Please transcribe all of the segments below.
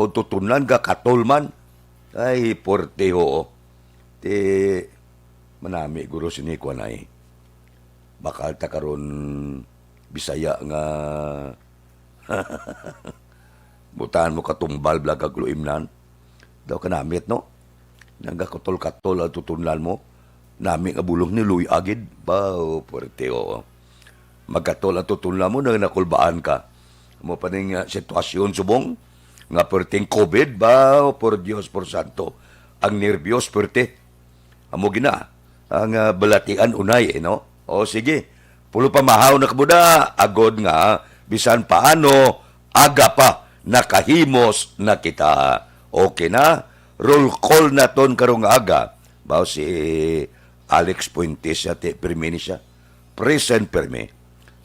o tutunan ka katulman. Ay, porteho. Te, manami, guro sinikwa na eh. Bakal ta karon Bisaya nga butahan mo katumbal blag agluimnan. Daw ka namit, no? Nagakotol-katol ang tutunlan mo. Nami nga bulong ni Luy Agid. Bao, porteho. Magkatol ang tutunlan mo na nakulbaan ka. Mo pa ning sitwasyon subong nga perting COVID ba por Dios por santo ang nervyos perte amo gina ang balatian unay no o sige pulo pa mahaw na kabuda agod nga bisan paano aga pa nakahimos na kita okay na roll call na ton karong aga ba si Alex Puentes ate permi siya present permi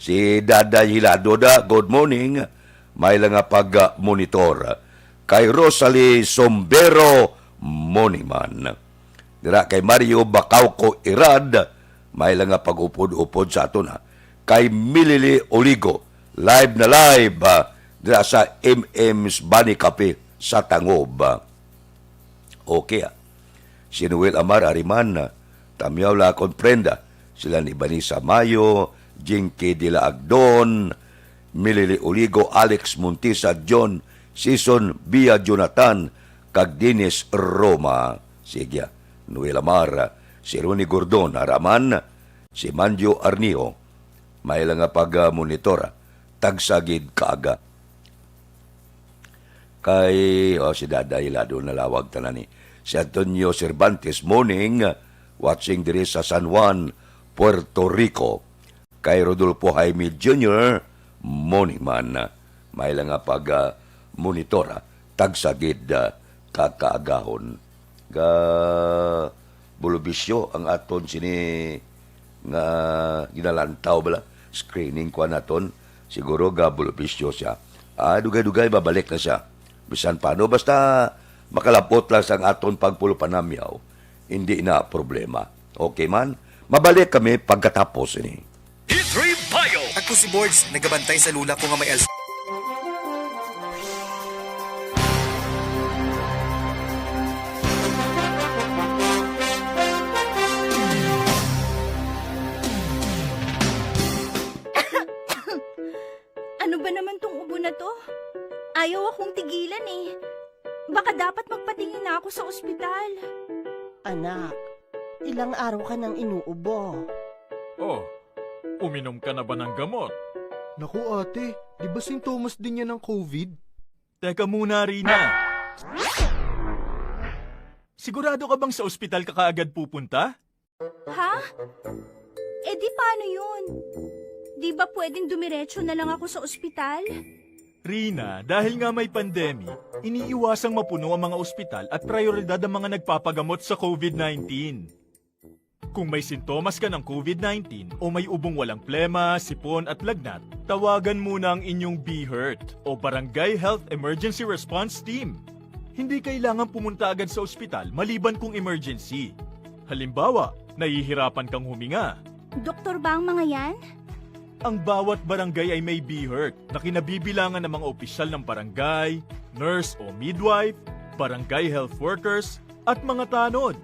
si Dada Hilado da good morning may lang nga pag-monitor. Kay Rosalie Sombero Moniman. Dira kay Mario Bacauco Irad, may lang nga pag-upod-upod sa ato na. Kay Milili Oligo, live na live, dira sa MM's Bunny Cafe sa Tangob. Okay. Si Noel Amar Ariman, Tamyaw La Comprenda, sila ni Vanessa Mayo, Jinky de la Agdon, Milili Oligo, Alex Montisa, John Season, Bia Jonathan, kag Dennis Roma. Sige, Noel Amar, si Ronnie Gordon, Araman, si Manjo Arnio, may lang nga pag-monitora, tagsagid kaaga. Kay, si Dada Hilado nalawag tanan ni, si Antonio Cervantes, morning, watching diri sa San Juan, Puerto Rico. Kay Rodolfo Jaime Jr., morning man, may lang nga pag-monitora, tagsagid kakaagahon. Ga bulubisyo ang aton sini nga ginalantaw bala, screening kwa naton, siguro ga bulubisyo siya. Dugay-dugay babalik na siya. Bisan paano, basta makalapot lang sa aton pagpulo panamyaw, hindi na problema. Okay man? Mabalik kami pagkatapos ini. Ako si Boards, nagabantay sa lula ko nga may Ano ba naman tong ubo na to? Ayaw akong tigilan eh. Baka dapat magpatingin na ako sa ospital. Anak, ilang araw ka nang inuubo. Oh, uminom ka na ba ng gamot? Naku ate, di ba sintomas din yan ng COVID? Teka muna, Rina. Sigurado ka bang sa ospital ka kaagad pupunta? Ha? Eh di paano yun? Di ba pwedeng dumiretso na lang ako sa ospital? Rina, dahil nga may pandemic, iniiwasang mapuno ang mga ospital at prioridad ang mga nagpapagamot sa COVID-19. Kung may sintomas ka ng COVID-19 o may ubong walang plema, sipon at lagnat, tawagan muna ang inyong BHERT o Barangay Health Emergency Response Team. Hindi kailangan pumunta agad sa ospital maliban kung emergency. Halimbawa, nahihirapan kang huminga. Doktor ba ang mga yan? Ang bawat barangay ay may BHERT na kinabibilangan ng mga opisyal ng barangay, nurse o midwife, barangay health workers, at mga tanod.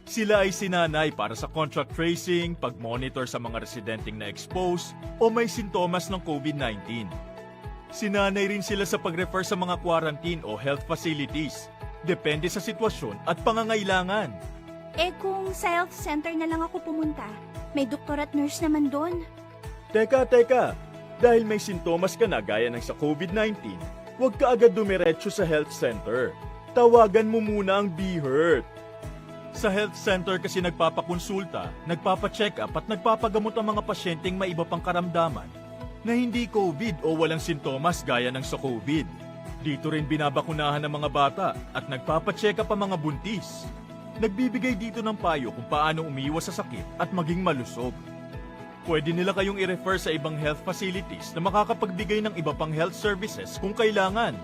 Sila ay sinanay para sa contact tracing, pag-monitor sa mga residenteng na-expose o may sintomas ng COVID-19. Sinanay rin sila sa pag-refer sa mga quarantine o health facilities, depende sa sitwasyon at pangangailangan. Eh kung sa health center na lang ako pumunta, may doktor at nurse naman doon. Teka. Dahil may sintomas ka na gaya ng sa COVID-19, huwag ka agad dumiretso sa health center. Tawagan mo muna ang BHERT. Sa health center kasi nagpapakonsulta, nagpapacheck up at nagpapagamot ang mga pasyenteng may iba pang karamdaman na hindi COVID o walang sintomas gaya ng sa COVID. Dito rin binabakunahan ng mga bata at nagpapacheck up ang mga buntis. Nagbibigay dito ng payo kung paano umiwas sa sakit at maging malusog. Pwede nila kayong i-refer sa ibang health facilities na makakapagbigay ng iba pang health services kung kailangan.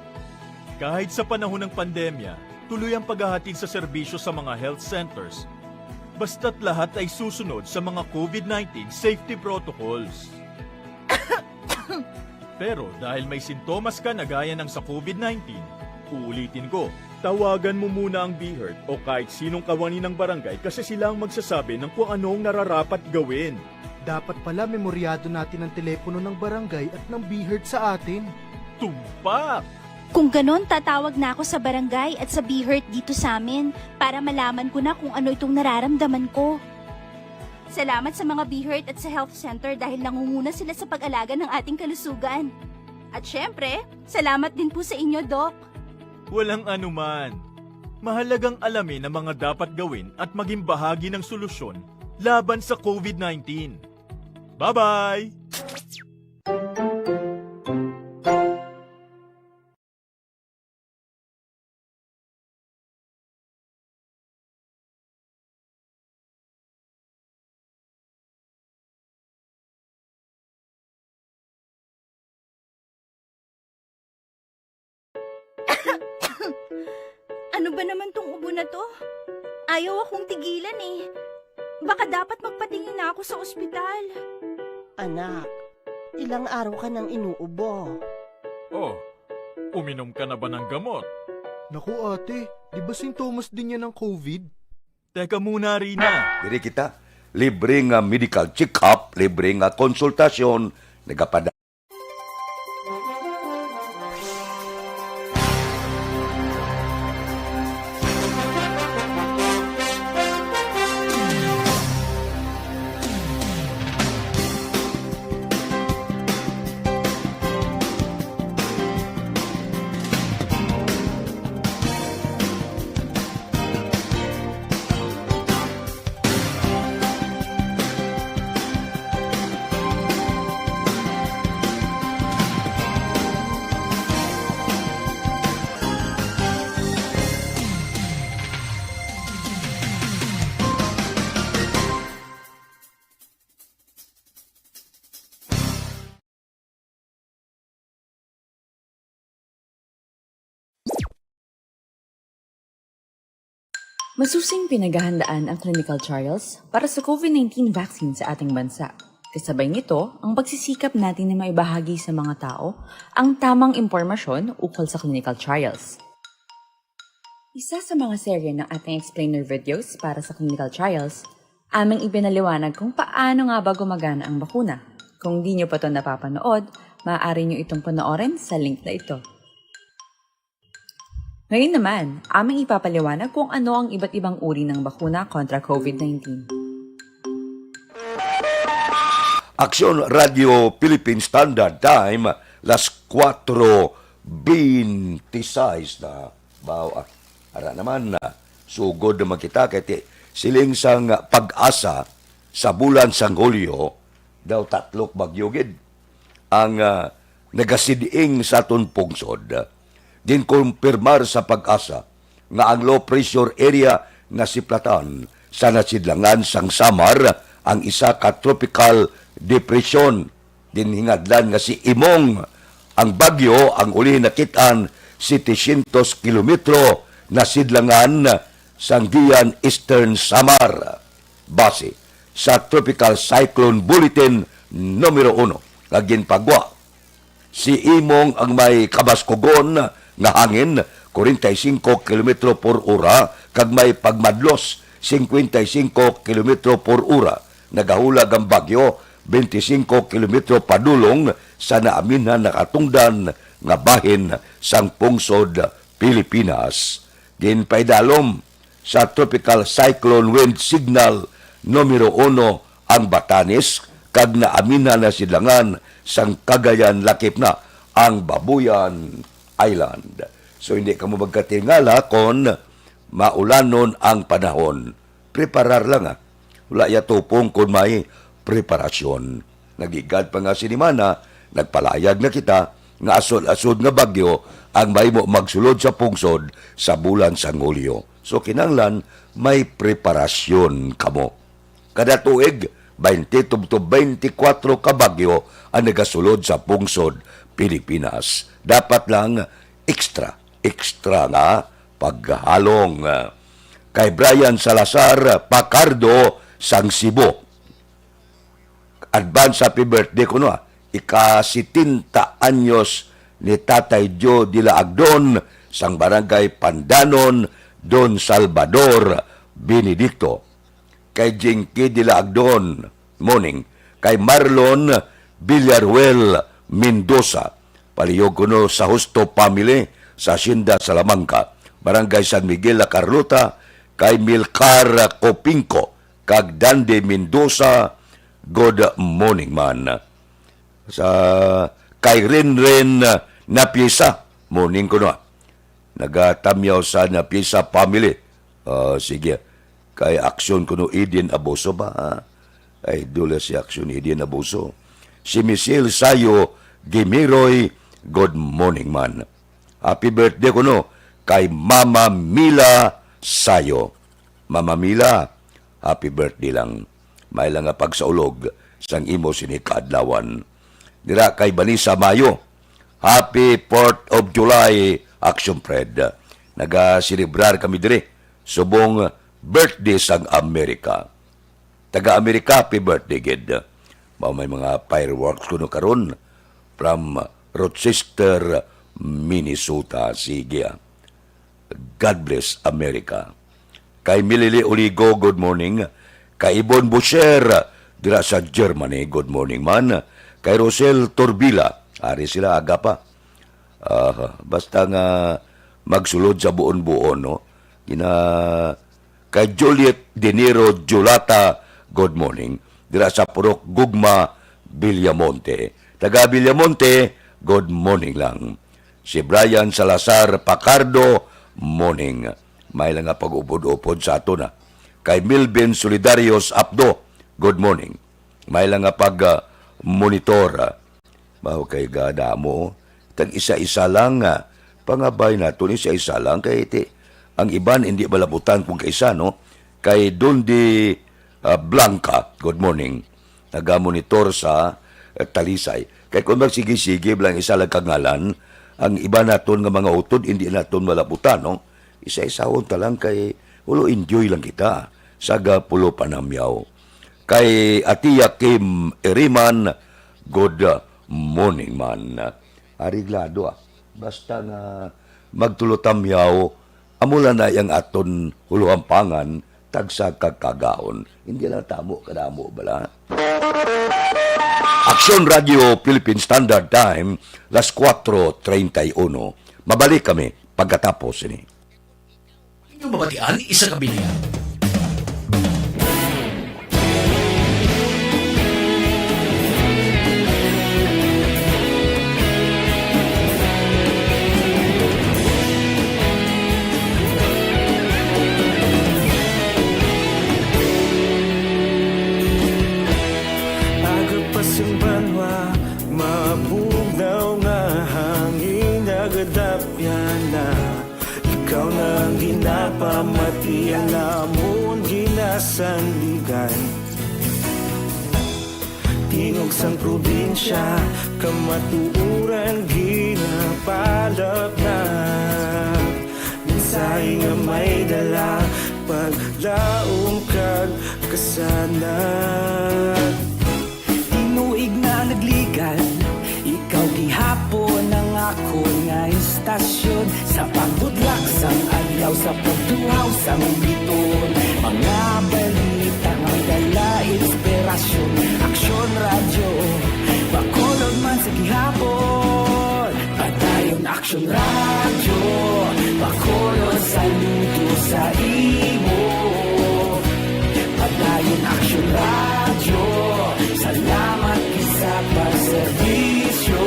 Kahit sa panahon ng pandemya, tuloy ang paghahatid sa serbisyo sa mga health centers. Basta't lahat ay susunod sa mga COVID-19 safety protocols. Pero dahil may sintomas ka na gaya ng sa COVID-19, Uulitin ko, tawagan mo muna ang BHERT o kahit sinong kawani ng barangay kasi sila ang magsasabi ng kung anong nararapat gawin. Dapat pala memoryado natin ang telepono ng barangay at ng BHERT sa atin. Tumpak! Kung ganon, tatawag na ako sa barangay at sa BHERT dito sa amin para malaman ko na kung ano itong nararamdaman ko. Salamat sa mga BHERT at sa health center dahil nangunguna sila sa pag-alaga ng ating kalusugan. At syempre, salamat din po sa inyo, Doc. Walang anuman. Mahalagang alamin ang mga dapat gawin at maging bahagi ng solusyon laban sa COVID-19. Bye-bye! Ano ba naman tong ubo na to? Ayaw akong tigilan eh. Baka dapat magpatingin na ako sa ospital. Anak, ilang araw ka nang inuubo. Oh, uminom ka na ba ng gamot? Naku ate, di ba sintomas din yan ng COVID? Teka muna, Rina. Diri kita, libre nga medical check-up, libre nga konsultasyon, nagapada. Masusing pinaghahandaan ang clinical trials para sa COVID-19 vaccine sa ating bansa. Kasabay nito, ang pagsisikap natin na maibahagi sa mga tao ang tamang impormasyon ukol sa clinical trials. Isa sa mga serye ng ating explainer videos para sa clinical trials, aming ipinaliwanag kung paano nga ba gumagana ang bakuna. Kung di nyo pa ito napapanood, maaari nyo itong panoorin sa link na ito. Ngayon naman, aming ipapaliwanag kung ano ang iba't ibang uri ng bakuna kontra COVID-19. Aksyon Radio Philippine Standard Time, las 4:26 na. Bawa, ara naman na, sugod naman kita kaya siling sang pag-asa sa bulan sang Hulyo, daw tatlok bagyogid ang nagasidiing sa aton pungsod. Din kumpirmar sa pag-asa nga ang low pressure area na siplatan sa nasidlangan sang Samar ang isa ka tropical depression. Din hingadlan nga si Imong ang bagyo ang uli nakitaan 700 kilometro na sidlangan sang Giyan Eastern Samar base sa Tropical Cyclone Bulletin numero 1 kagin pagwa. Si Imong ang may kabaskugon nga hangin 45 km por ora kag may pagmadlos 55 km por ora. Nagahulag ang bagyo 25 km padulong sa naaminhan nakatungdan nga bahin sang pungsod Pilipinas. Din paidalom sa Tropical Cyclone Wind Signal numero 1 ang Batanes kag naaminhan na silangan sang Cagayan lakip na ang Babuyan Island. So hindi ka mo magkatingala kung maulanon ang panahon. Preparar lang Wala ya tupong kung may preparasyon. Nagigad pa nga sinimana, nagpalayag na kita nga asod-asod nga bagyo ang may mo magsulod sa pungsod sa bulan sang Hulyo. So kinanglan may preparasyon kamo. Kada tuig 20 to 24 ka bagyo ang nagasulod sa pungsod Pilipinas. Dapat lang extra nga paghalong. Kay Brian Salazar Pacardo sang Cebu. Advance happy birthday ko ika 70 anyos ni Tatay Joe de la Agdon sang barangay Pandanon, Don Salvador, Benedicto. Kay Jinky Dilaagdon, morning. Kay Marlon Villaruel Mendoza, palihog kuno sa Justo Family sa Hacienda Salamanca, barangay San Miguel La Carlota. Kay Milcar Copinco, kag Dande Mendoza, good morning man. Sa kay Renren Napiesa, morning kuno. Nagatamyaw sa Napiesa family. Sige. Kay Aksyon kuno Eden Abuso ba? Ay dula si Aksyon Eden Abuso. Si Michelle Sayo Gimiroy, good morning man. Happy birthday kuno kay Mama Mila Sayo. Mama Mila, happy birthday lang. May lang nga pagsaulog sang imo sinikadlawan. Dira kay Banisa Mayo, happy 4th of July, Action Fred. Naga-celebrar kami dire, subong birthday sang Amerika. Taga-Amerika, happy birthday, gid. May mga fireworks kuno karon from Rochester, Minnesota. Sige. God bless America. Kay Milili Oligo, good morning. Kay Ibon Boucher, dira sa Germany, good morning man. Kay Rosel Torbila, ari sila aga pa. Basta nga magsulod sa buon-buon, no? Kay Juliet Dinero Julata, good morning. Dira sa Purok Gugma, Villamonte. Taga Villamonte, good morning lang. Si Brian Salazar Pacardo, morning. May lang nga pag-upod-upod sa ato na. Kay Milvin Solidarios Abdo, good morning. May lang nga pag-monitor. Kay gada mo, tag isa-isa lang nga. Pangabay na ito, isa-isa lang. Kay iti, ang iban hindi balabutan kung kaisa, no? Kay Dundi Blanca, good morning. Naga-monitor sa Talisay. Kay kung magsige-sige, bilang isa lang kangalan, ang iba naton nga mga utod, hindi naton malabutan, no? Isa-isahon talang kay ulo enjoy lang kita. Saga pulo panamyaw. Kay Atiya Kim Eriman, good morning man. Ariglado Basta nga magtulotamyaw, amula na yung aton huluhampangan, tagsa kagkagaon. Hindi lang tamo, kadamo bala. Aksyon Radio Philippine Standard Time, las 4:31. Mabalik kami pagkatapos ini. Inyong mabatian, isa kabilihan. Agapasang banwa, mabugnaw nga hangin agadapyan na. Ikaw nang ginapamatian namon ginasanligan. Tingog sang probinsya, kamatuuran ginapalap na. Minsay nga may dala, paglaom kag kasanan. Tinuig na nagligan, ikaw gihapon ang ako nga istasyon. Sa pagbudlak sang adlaw, sa pagtuhaw sang biton. Mga balita nga dala inspirasyon. Aksyon radyo, bakolod man sa gihapon. Padayon Aksyon radyo, bakolod saludo sa imo. Padayon Aksyon radyo, salamat isa pagserbisyo.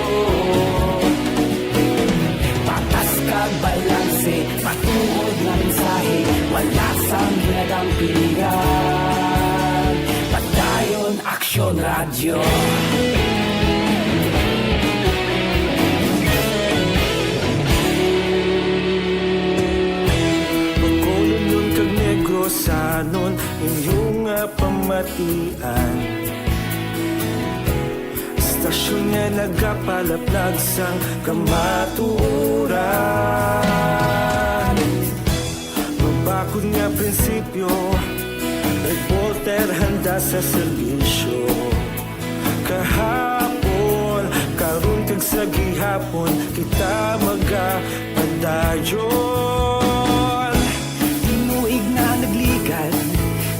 Patas kag balanse, patuod na mensahe, wala sang ginagampiligan. Padayon Aksyon radyo. Bakolon nun kag negrosanon, inyong pamatian. Stasyon nga nagapalaplag sang kamatuuran. Mabakod nga prinsipyo, reporter handa sa serbisyo. Kahapon, karon kag sa gihapon, kita magapad padayon. Tinuig na nagligad,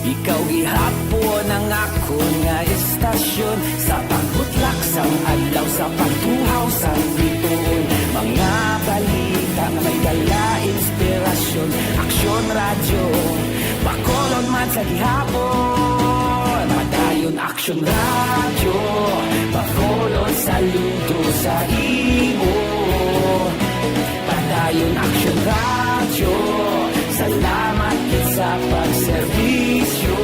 ikaw gihapon ang ako nga estasyon. Sa pagbutlak sang adlaw, sa pagtuhaw sang bituon, mga balita nga may dala inspirasyon. Aksyon radyo, bakolon man sa gihapon. Padayon Aksyon radyo, bakolon saludo sa imo. Padayon Aksyon radyo, salamat gid sa pagserbisyo.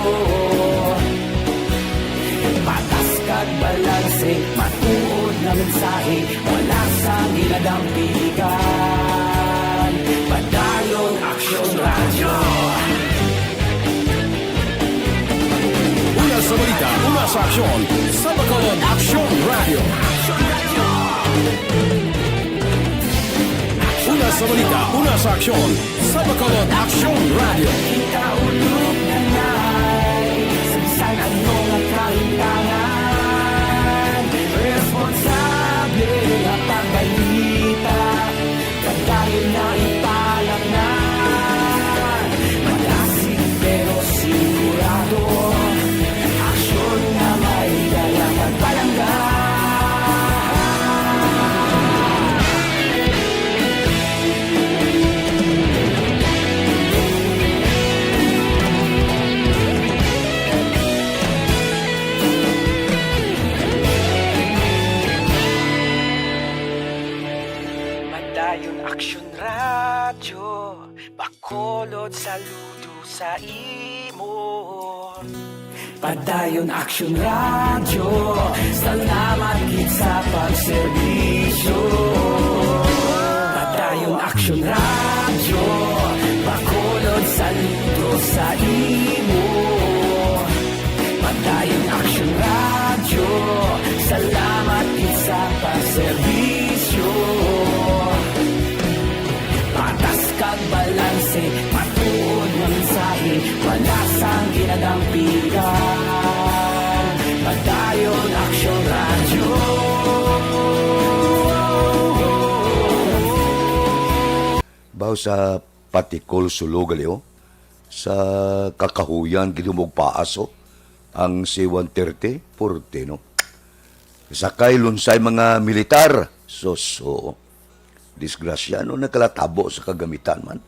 Patas kag balanse, matuod na mensahe, wala sang ginadampigan. Padayon Aksyon radyo. Una sa balita, una sa aksyon, sa Bacolod Aksyon Radio. Una sa balita, una sa aksyon, sa Bacolod Aksyon Radio. Kita ulog na na'y Sansan ano nga kahintangan. Responsable nga pagbalita, pagdayon na ipalang na. Malasig pero sigurado, aksyon na may dalang pagpalangga. Padayon Aksyon radyo, bakolod saludo sa imo. Padayon Aksyon radyo, salamat gid sa pagserbisyo. Padayon Aksyon radyo, bakolod saludo sa imo. Padayon Aksyon radyo, salamat gid sa pagserbisyo. Patas kag balanse, matuod nga mensahe, wala sang ginadampigan. Padayon Aksyon radyo. Baw sa patikol sulog aliw, sa kakahuyan ginumog paaso, ang C-130, porte, no? Sakay lunsay mga militar, so, disgrasya, no? Nakalatabo sa kagamitan man.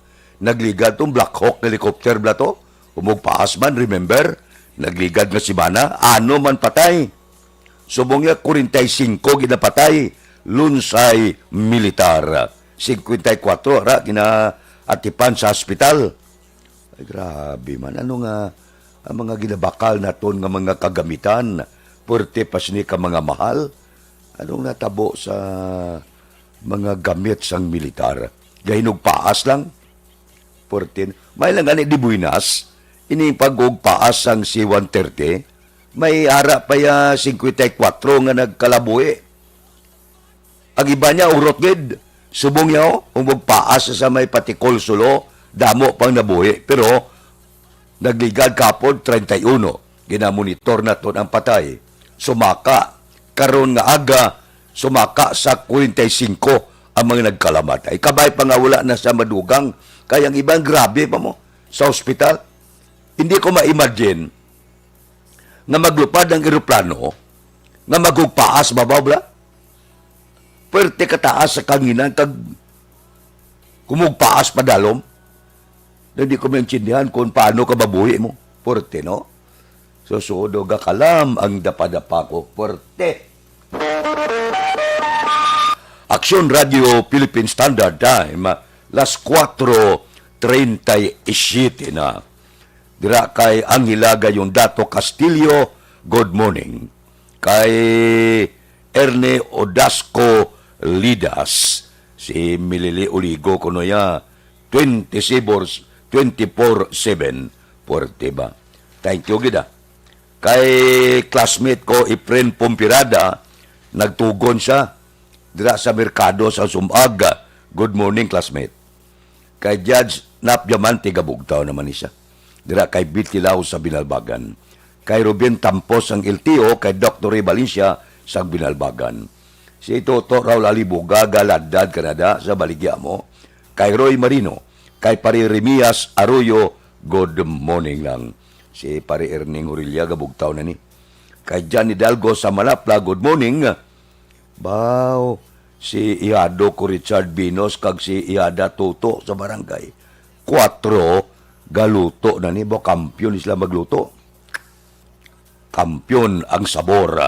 Nagligad tong Black Hawk helicopter bla to, umog paas man, remember? Nagligad nga si Bana, ano man patay. Subong niya, 45 ginapatay, lunsay militar. 54 ra ginaatipan sa hospital. Ay grabe man, ano nga ang mga ginabakal naton nga mga kagamitan, porte pas ni ka mga mahal. Anong natabo sa mga gamit sang militar? Gahinog paas lang. Porte, may lang ani di buinas, ini pag-og paas ang C-130, may ara pa ya 54 nga nagkalabuhi. Ang iba niya urot gid. Subong niya umog paas sa may patikol sulo, damo pang nabuhi, pero nagligad kapod 31. Ginamonitor na to ang patay. Sumaka, karon nga aga, sumaka sa 45 ang mga nagkalamatay. Kabay pa nga wala na sa madugang, kaya ang ibang grabe pa mo sa ospital. Hindi ko ma-imagine nga maglupad ang eroplano, nga magugpaas bababla. Pwerte kataas sa kanginan, kag kumugpaas padalom. Hindi ko maintindihan kung paano ka mabuhi mo. Pwerte, no? So, sudo gakalam ang dapadapa ko. Pwerte. Aksyon Radio Philippine Standard Time, las 4:37 na. Dira kay Anghilaga yung Dato Castillo, good morning. Kay Erne Odasco Lidas, si Milili Uligo kuno ya 24/7 porte ba. Thank you gida. Kay classmate ko Efren Pompirada, nagtugon siya dira sa merkado sa Sumaga. Good morning classmate. Kay Judge Nap Diamante Gabugtaw naman siya. Dira kay Bitilaw sa Binalbagan. Kay Ruben Tampos ang LTO, kay Dr. Ray Valencia sa Binalbagan. Si Toto Raul Alibuga, Galadad, Canada, sa Baligya mo. kay Roy Marino, kay Pari Remias Arroyo, good morning lang. Si Pari Erning Urilia, gabugtaw na ni. Kay John Hidalgo sa Malapla, good morning. Baw, si Iado ko Richard Binos, kag si Iada Toto sa barangay. 4, galuto na ni, bo kampyon sila magluto. Kampyon ang sabor.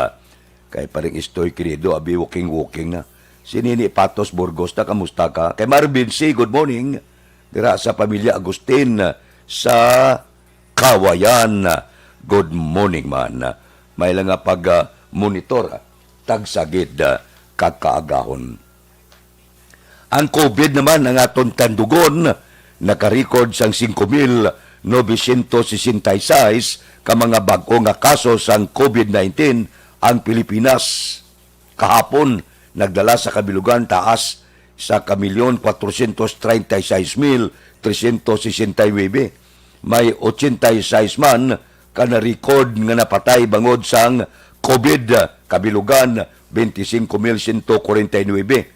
Kay paring istoy kinido, abi walking na. Si Nini Patos Burgos na, kamusta ka? Kay Marvin C., good morning. Dira sa pamilya Agustin sa Kawayan, good morning man. May lang nga pag-monitor, tagsagid kakaagahon. Ang COVID naman, ang aton tandugon, nakarecord sang 5,966 ka mga bag-o nga kaso sang COVID-19 ang Pilipinas. Kahapon, nagdala sa kabilugan taas sa 1,436,369. May 86 man ka na-record nga napatay bangod sang COVID. Kabilugan, 25,149.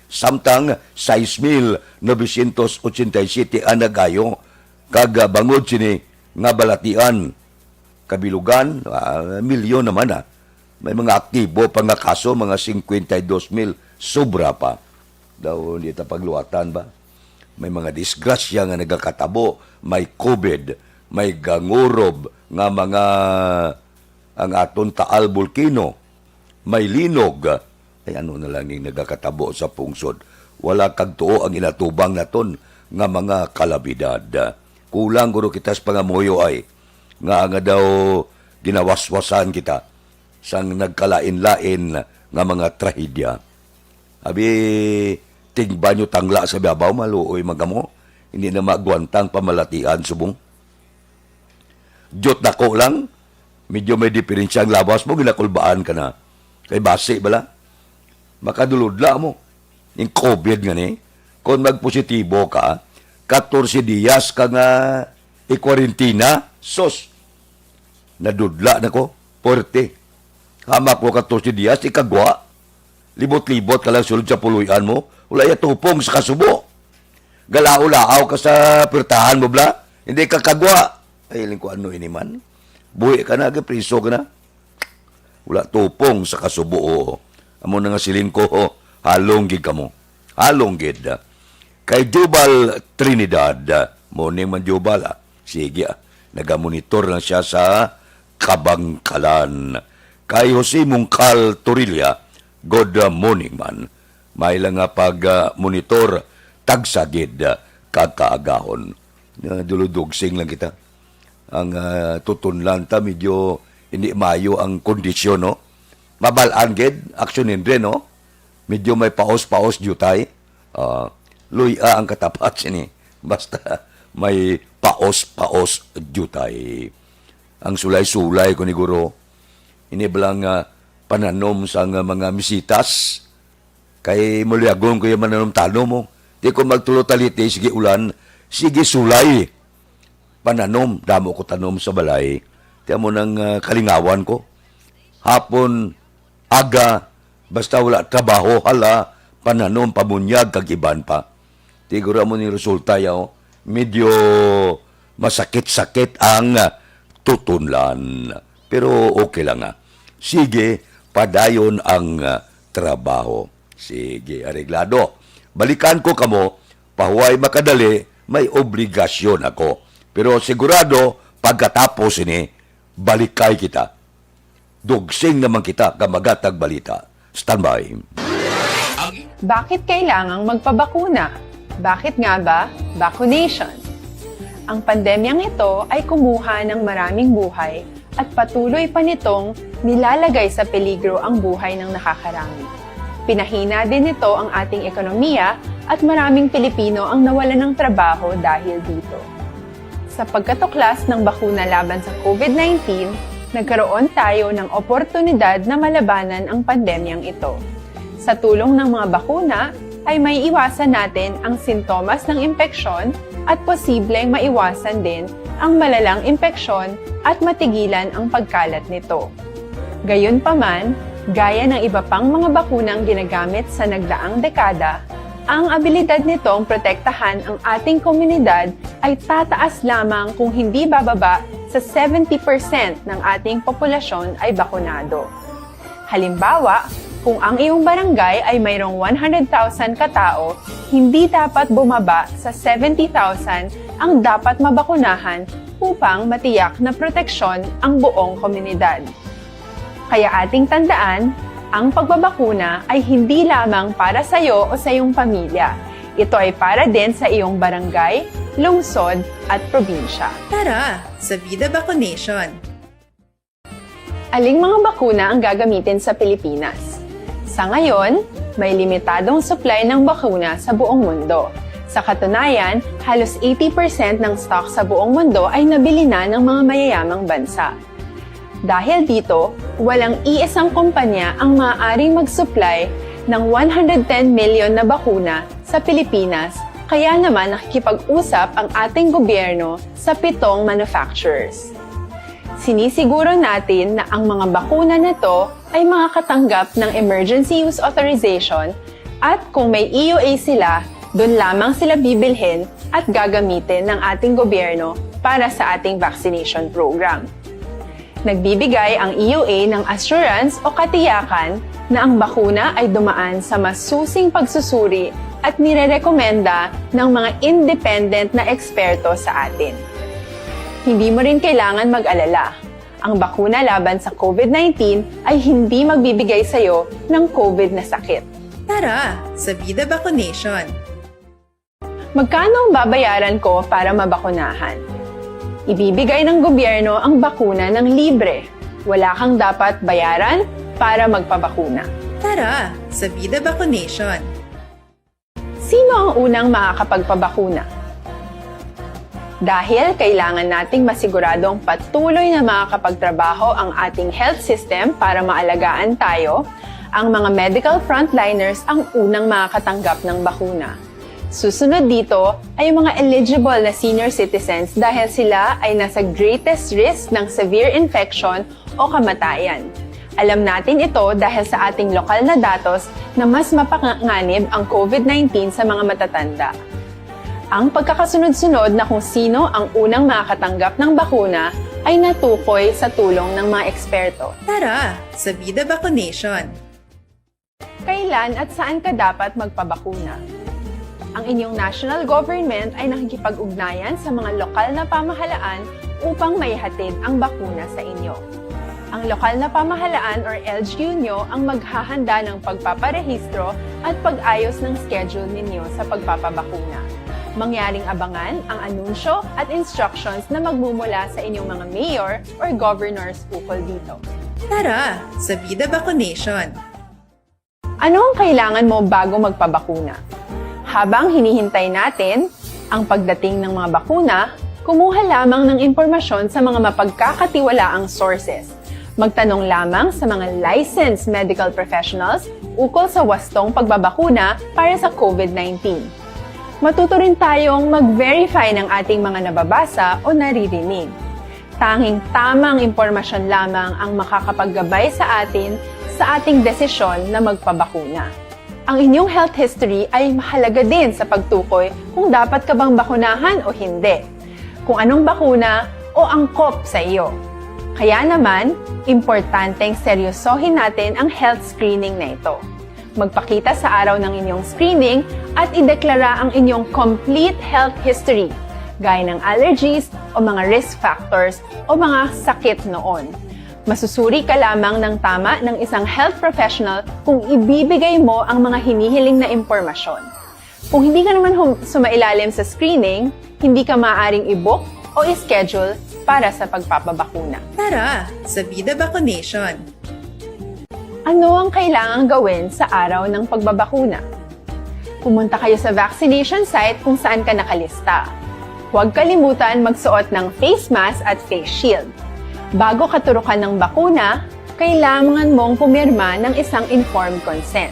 Samtang, 6,987 ang nagayo. Bangod sini nga balatian. Kabilugan, milyon naman May mga aktibo pa nga kaso, mga 52,000, sobra pa. Daw, hindi ta pagluwatan ba? May mga disgrasya nga nagakatabo, may COVID, may gangurob nga mga ang aton Taal Volcano, may linog, ay ano na lang yung nagakatabo sa pungsod. Wala kag tuo ang inatubang naton nga mga kalabidad. Kulang guro kita sa pangamuyo ay nga daw ginawaswasan kita sang nagkalain-lain nga mga trahedya. Abi, tingba nyo tangla sa babaw, maluoy magamo. Hindi na magwantang pamalatian subong. Diyot na ko lang, medyo may diferensya ang labas mo, ginakulbaan ka na. Kay base bala, makaduludla mo. Yung COVID nga ni, kung magpositibo ka, 14 días ka nga i-quarantina, sos, nadudla na ko, 40. Hamak mo 14 días, ikagwa, libot-libot ka lang sulod sa puluyan mo, wala ya tupong sa kasubo. Galao-lao ka sa pirtahan mo bla, hindi ka kagwa. Ay, ko ano ini man. Buhi ka na, priso ka na. Wala tupong sa kasubo. Amo na nga silin ko, halong gid ka mo. Halong gid. Kay Jubal Trinidad, morning man Jubal, sige, nagamonitor lang siya sa Kabangkalan. Kay Jose Mungkal Torilla, good morning man. May lang nga pag-monitor, tagsagid, kakaagahon. Duludugsing lang kita. Ang tutunlan ta, medyo hindi mayo ang kondisyon, no? Mabalaan gid, aksyonin rin, no? Medyo may paos-paos jutay. Luya ang katapat sini. Basta may paos-paos jutay. Ang sulay-sulay ko ni Guro, inibalang pananom sa mga misitas. Kay muliagon ko yung mananom tano mo. Di ko magtulo-talite, sige ulan, sige sulay. Pananom, damo ko tanom sa balay. Tiyan mo ng kalingawan ko. Hapon, aga, basta wala trabaho, hala, pananom, pamunyag, kagiban pa. Tigura mo ni resulta yaw, medyo masakit-sakit ang tutunlan. Pero okay lang Sige, padayon ang trabaho. Sige, areglado. Balikan ko kamo, pahuway makadali, may obligasyon ako. Pero sigurado, pagkatapos ini, balikay kita. Dugsing naman kita kamagatag balita. Standby. Bakit kailangang magpabakuna? Bakit nga ba vaccination? Ang pandemyang ito ay kumuha ng maraming buhay at patuloy pa nitong nilalagay sa peligro ang buhay ng nakakarami. Pinahina din nito ang ating ekonomiya at maraming Pilipino ang nawalan ng trabaho dahil dito. Sa pagkatuklas ng bakuna laban sa COVID-19, nagkaroon tayo ng oportunidad na malabanan ang pandemyang ito. Sa tulong ng mga bakuna, ay may iwasan natin ang sintomas ng impeksyon at posibleng maiwasan din ang malalang impeksyon at matigilan ang pagkalat nito. Gayunpaman, gaya ng iba pang mga bakunang ginagamit sa nagdaang dekada, ang abilidad nitong protektahan ang ating komunidad ay tataas lamang kung hindi bababa sa 70% ng ating populasyon ay bakunado. Halimbawa, kung ang iyong barangay ay mayroong 100,000 katao, hindi dapat bumaba sa 70,000 ang dapat mabakunahan upang matiyak na proteksyon ang buong komunidad. Kaya ating tandaan, ang pagbabakuna ay hindi lamang para sa iyo o sa iyong pamilya. Ito ay para din sa iyong barangay, lungsod at probinsya. Tara, sa Vida Vaccination! Aling mga bakuna ang gagamitin sa Pilipinas? Sa ngayon, may limitadong supply ng bakuna sa buong mundo. Sa katunayan, halos 80% ng stock sa buong mundo ay nabili na ng mga mayayamang bansa. Dahil dito, walang iisang kumpanya ang maaaring mag-supply ng 110 million na bakuna sa Pilipinas, kaya naman nakikipag-usap ang ating gobyerno sa 7 manufacturers. Sinisiguro natin na ang mga bakuna na to ay makakatanggap ng Emergency Use Authorization at kung may EUA sila, doon lamang sila bibilhin at gagamitin ng ating gobyerno para sa ating vaccination program. Nagbibigay ang EUA ng assurance o katiyakan na ang bakuna ay dumaan sa masusing pagsusuri at nirerekomenda ng mga independent na eksperto sa atin. Hindi mo rin kailangan mag-alala. Ang bakuna laban sa COVID-19 ay hindi magbibigay sa iyo ng COVID na sakit. Tara, sa Vida Vaccination! Magkano ang babayaran ko para mabakunahan? Ibibigay ng gobyerno ang bakuna ng libre. Wala kang dapat bayaran para magpabakuna. Tara, sa Vida Vaccination! Sino ang unang makakapagpabakuna? Dahil kailangan nating masiguradong patuloy na makakapagtrabaho ang ating health system para maalagaan tayo, ang mga medical frontliners ang unang makakatanggap ng bakuna. Susunod dito ay yung mga eligible na senior citizens dahil sila ay nasa greatest risk ng severe infection o kamatayan. Alam natin ito dahil sa ating lokal na datos na mas mapanganib ang COVID-19 sa mga matatanda. Ang pagkakasunod-sunod na kung sino ang unang makakatanggap ng bakuna ay natukoy sa tulong ng mga eksperto. Tara, sa Vida Vaccination! Kailan at saan ka dapat magpabakuna? Ang inyong national government ay nakikipag-ugnayan sa mga lokal na pamahalaan upang maihatid ang bakuna sa inyo. Ang lokal na pamahalaan or LGU nyo ang maghahanda ng pagpaparehistro at pag-ayos ng schedule ninyo sa pagpapabakuna. Mangyaring abangan ang anunsyo at instructions na magmumula sa inyong mga mayor or governors ukol dito. Tara, sa Vida Vaccination! Ano ang kailangan mo bago magpabakuna? Habang hinihintay natin ang pagdating ng mga bakuna, kumuha lamang ng impormasyon sa mga mapagkakatiwalaang sources. Magtanong lamang sa mga licensed medical professionals ukol sa wastong pagbabakuna para sa COVID-19. Matuto rin tayong mag-verify ng ating mga nababasa o naririnig. Tanging tamang impormasyon lamang ang makakapaggabay sa atin sa ating desisyon na magpabakuna. Ang inyong health history ay mahalaga din sa pagtukoy kung dapat ka bang bakunahan o hindi, kung anong bakuna o angkop sa iyo. Kaya naman, importanteng seryosohin natin ang health screening na ito. Magpakita sa araw ng inyong screening at ideklara ang inyong complete health history, gaya ng allergies o mga risk factors o mga sakit noon. Masusuri ka lamang ng tama ng isang health professional kung ibibigay mo ang mga hinihiling na impormasyon. Kung hindi ka naman sumailalim sa screening, hindi ka maaaring i-book o i-schedule para sa pagpapabakuna. Tara, sa Vida Vaccination! Ano ang kailangang gawin sa araw ng pagbabakuna? Pumunta kayo sa vaccination site kung saan ka nakalista. Huwag kalimutan magsuot ng face mask at face shield. Bago katurukan ng bakuna, kailangan mong pumirma ng isang informed consent.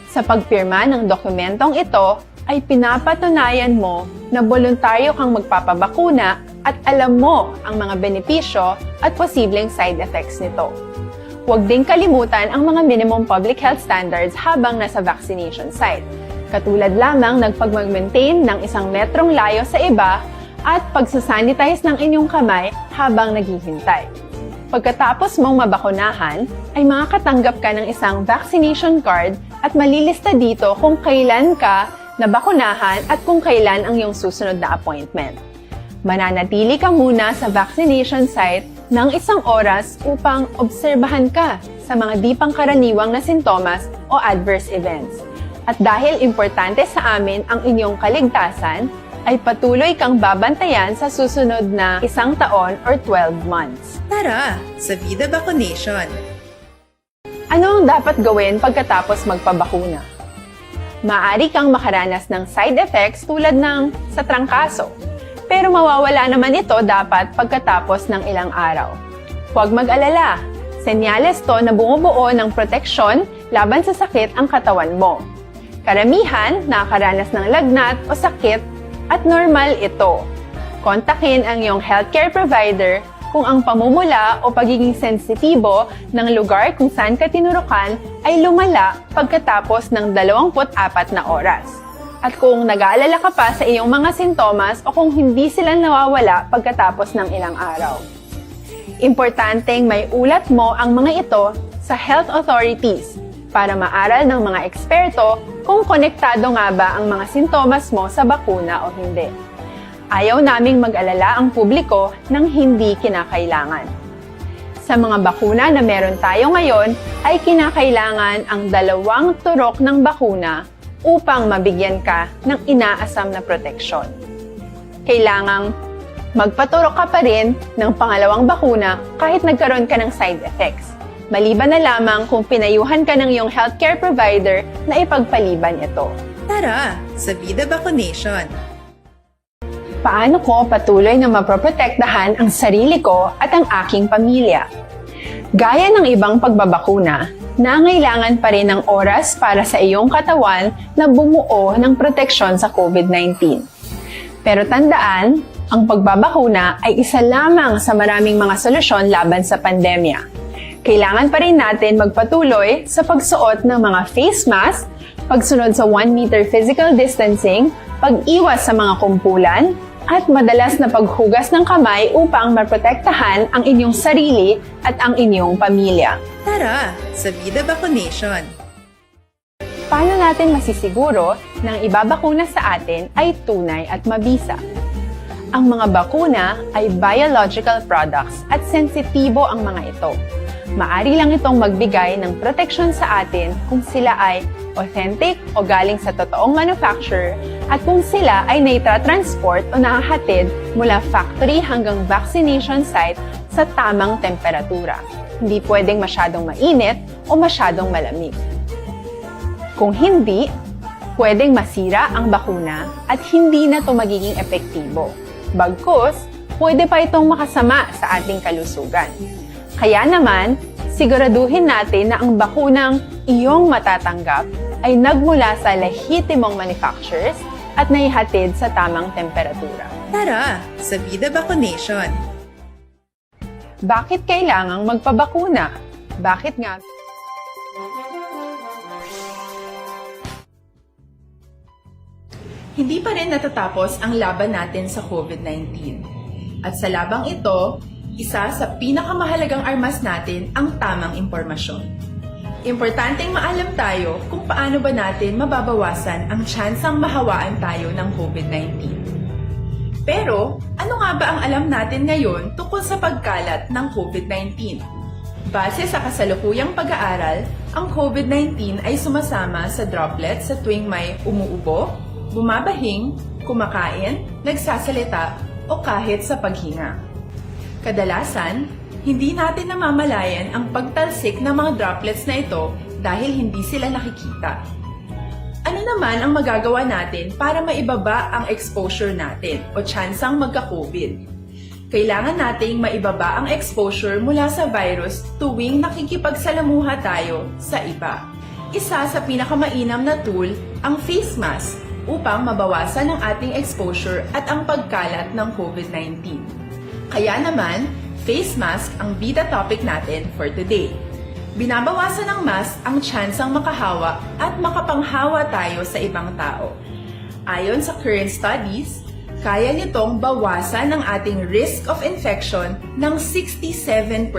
Sa pagpirma ng dokumentong ito, ay pinapatunayan mo na voluntaryo kang magpapabakuna at alam mo ang mga benepisyo at posibleng side effects nito. Huwag ding kalimutan ang mga minimum public health standards habang nasa vaccination site. Katulad lamang ng pag-maintain ng isang metrong layo sa iba at pagsasanitize ng inyong kamay habang naghihintay. Pagkatapos mong mabakunahan, ay makakatanggap ka ng isang vaccination card at malilista dito kung kailan ka nabakunahan at kung kailan ang iyong susunod na appointment. Mananatili ka muna sa vaccination site ng 1 oras upang obserbahan ka sa mga di pangkaraniwang na sintomas o adverse events. At dahil importante sa amin ang inyong kaligtasan, ay patuloy kang babantayan sa susunod na 1 taon or 12 months. Tara, sa Vida Vaccination! Ano ang dapat gawin pagkatapos magpabakuna? Maaari kang makaranas ng side effects tulad ng sa trangkaso, pero mawawala naman ito dapat pagkatapos ng ilang araw. Huwag mag-alala, senyales to na bumubuo ng proteksyon laban sa sakit ang katawan mo. Karamihan nakakaranas ng lagnat o sakit at normal ito. Kontakin ang iyong healthcare provider kung ang pamumula o pagiging sensitibo ng lugar kung saan ka tinurukan ay lumala pagkatapos ng 24 na oras. At kung nag-aalala ka pa sa iyong mga sintomas o kung hindi sila nawawala pagkatapos ng ilang araw. Importanteng may ulat mo ang mga ito sa health authorities para maaral ng mga eksperto kung konektado nga ba ang mga sintomas mo sa bakuna o hindi. Ayaw naming mag-alala ang publiko ng hindi kinakailangan. Sa mga bakuna na meron tayo ngayon, ay kinakailangan ang 2 turok ng bakuna upang mabigyan ka ng inaasam na proteksyon. Kailangang magpaturok ka pa rin ng pangalawang bakuna kahit nagkaroon ka ng side effects. Maliban na lamang kung pinayuhan ka ng iyong healthcare provider na ipagpaliban ito. Tara, sa Vida Vaccination! Paano ko patuloy na maproprotektahan ang sarili ko at ang aking pamilya? Gaya ng ibang pagbabakuna, nangailangan pa rin ng oras para sa iyong katawan na bumuo ng proteksyon sa COVID-19. Pero tandaan, ang pagbabakuna ay isa lamang sa maraming mga solusyon laban sa pandemya. Kailangan pa rin natin magpatuloy sa pagsuot ng mga face mask, pagsunod sa 1 meter physical distancing, pag-iwas sa mga kumpulan, at madalas na paghugas ng kamay upang maprotektahan ang inyong sarili at ang inyong pamilya. Tara, sa Vida Vaccination! Paano natin masisiguro na ang ibabakuna sa atin ay tunay at mabisa? Ang mga bakuna ay biological products at sensitibo ang mga ito. Maari lang itong magbigay ng proteksyon sa atin kung sila ay authentic o galing sa totoong manufacturer at kung sila ay naitra-transport o nahahatid mula factory hanggang vaccination site sa tamang temperatura. Hindi pwedeng masyadong mainit o masyadong malamig. Kung hindi, pwedeng masira ang bakuna at hindi na ito magiging epektibo. Bagkus, pwede pa itong makasama sa ating kalusugan. Kaya naman, siguraduhin natin na ang bakunang iyong matatanggap ay nagmula sa lehitimong manufacturers at naihatid sa tamang temperatura. Tara, sa Vida Vaccination! Bakit kailangang magpabakuna? Bakit nga? Hindi pa rin natatapos ang laban natin sa COVID-19. At sa labang ito, isa sa pinakamahalagang armas natin ang tamang impormasyon. Importanteng maalam tayo kung paano ba natin mababawasan ang tsansang mahawaan tayo ng COVID-19. Pero, ano nga ba ang alam natin ngayon tungkol sa pagkalat ng COVID-19? Base sa kasalukuyang pag-aaral, ang COVID-19 ay sumasama sa droplets sa tuwing may umuubo, bumabahing, kumakain, nagsasalita, o kahit sa paghinga. Kadalasan, hindi natin namamalayan ang pagtalsik ng mga droplets na ito dahil hindi sila nakikita. Ano naman ang magagawa natin para maibaba ang exposure natin o tsansang magka-COVID? Kailangan nating maibaba ang exposure mula sa virus tuwing nakikipagsalamuha tayo sa iba. Isa sa pinakamainam na tool ang face mask upang mabawasan ang ating exposure at ang pagkalat ng COVID-19. Kaya naman, face mask ang bida topic natin for today. Binabawasan ng mask ang tsansang makahawa at makapanghawa tayo sa ibang tao. Ayon sa current studies, kaya nitong bawasan ang ating risk of infection ng 67%.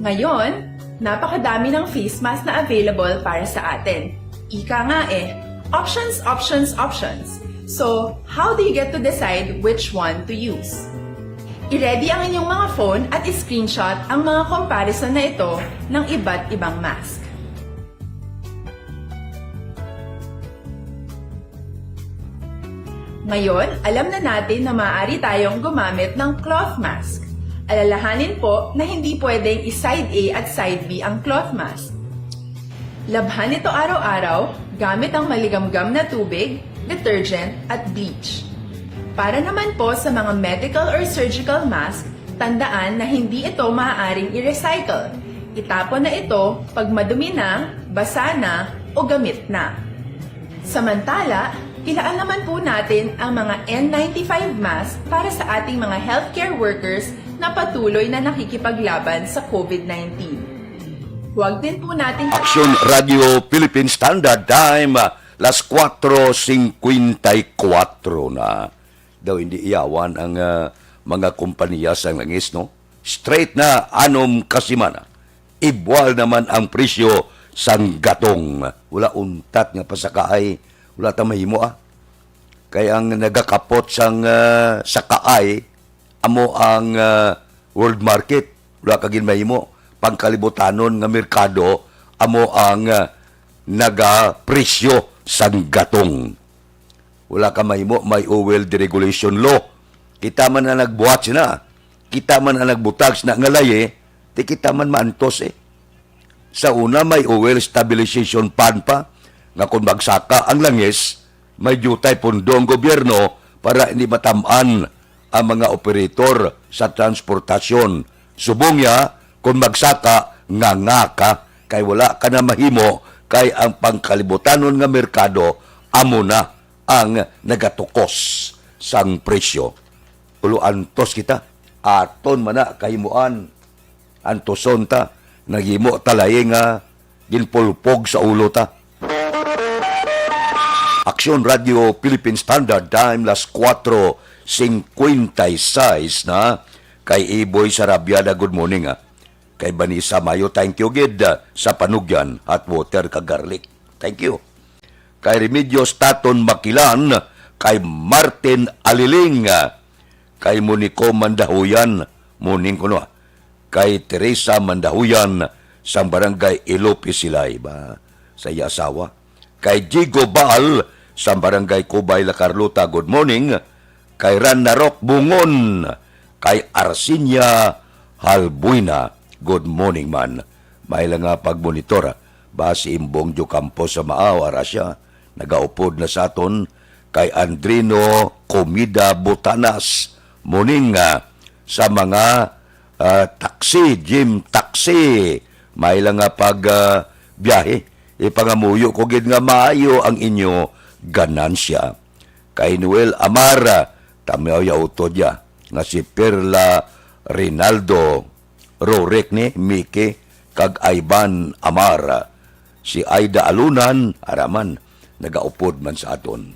Ngayon, napakadami ng face mask na available para sa atin. Ika nga options, options, options. So, how do you get to decide which one to use? I-ready ang inyong mga phone at i-screenshot ang mga comparison na ito ng iba't ibang mask. Ngayon, alam na natin na maaari tayong gumamit ng cloth mask. Alalahanin po na hindi pwedeng i-side A at side B ang cloth mask. Labhan ito araw-araw gamit ang maligamgam na tubig, detergent at bleach. Para naman po sa mga medical or surgical mask, tandaan na hindi ito maaaring i-recycle. Itapon na ito pag madumi na, basa na, o gamit na. Samantala, ilaan naman po natin ang mga N95 mask para sa ating mga healthcare workers na patuloy na nakikipaglaban sa COVID-19. Huwag din po natin... Aksyon Radio Philippine Standard Time, las 4:54 na. Daw hindi iyawan ang mga kompanya sa langis, no? Straight na anom kasimana. Ibwal naman ang presyo sang gatong. Wala untat nga pasakaay. Wala ta mahimo Kaya ang nagakapot sang sakaay amo ang world market. Wala kagin mahimo. Pangkalibutanon nga merkado amo ang nagapresyo sang gatong. Wala ka mahimo, may oil deregulation law. Kita man na nagbuhat na. Kita man na nagbutag na ngalaye, di kita man maantos Sa una, may oil stabilization fund pa, nga kung magsaka ang langis, may dutay pundo ang gobyerno para hindi matamaan ang mga operator sa transportasyon. Subong ya, kung magsaka, nga ka, kay wala ka na mahimo, kay ang pangkalibutanon nga merkado, amo na ang nagatukos sang presyo. Ulo antos kita, aton mana kahimuan, antoson ta, naghimo talay nga ginpulpog sa ulo ta. Aksyon Radio Philippine Standard Time, las 4:56 na, kay Iboy Sarabiada, good morning Kay Banisa Mayo, thank you gid sa panugyan at water kagarlic. Thank you. Kay Remedios Taton Makilan, kay Martin Aliling, kay Monico Mandahuyan, muning kuno, kay Teresa Mandahuyan, sa barangay Ilopi Silay, sa iya asawa, kay Jigo Baal, sa barangay Kubay La Carlota, good morning, kay Ran Narok Bungon, kay Arsinia Halbuina, good morning man. May lang nga pagmonitora, si Imbong Jo Campos sa Maaw, Arasya, nagaupod na sa aton, kay Andrino Comida Botanas, muning sa mga taxi, gym taxi, may lang nga biyahe, ipangamuyo ko gid nga maayo ang inyo ganansya. Kay Noel Amara, tamaw ya utod nga si Perla Rinaldo, Rorek ni Miki, kag Ivan Amara, si Aida Alunan, araman, nagaupod man sa aton.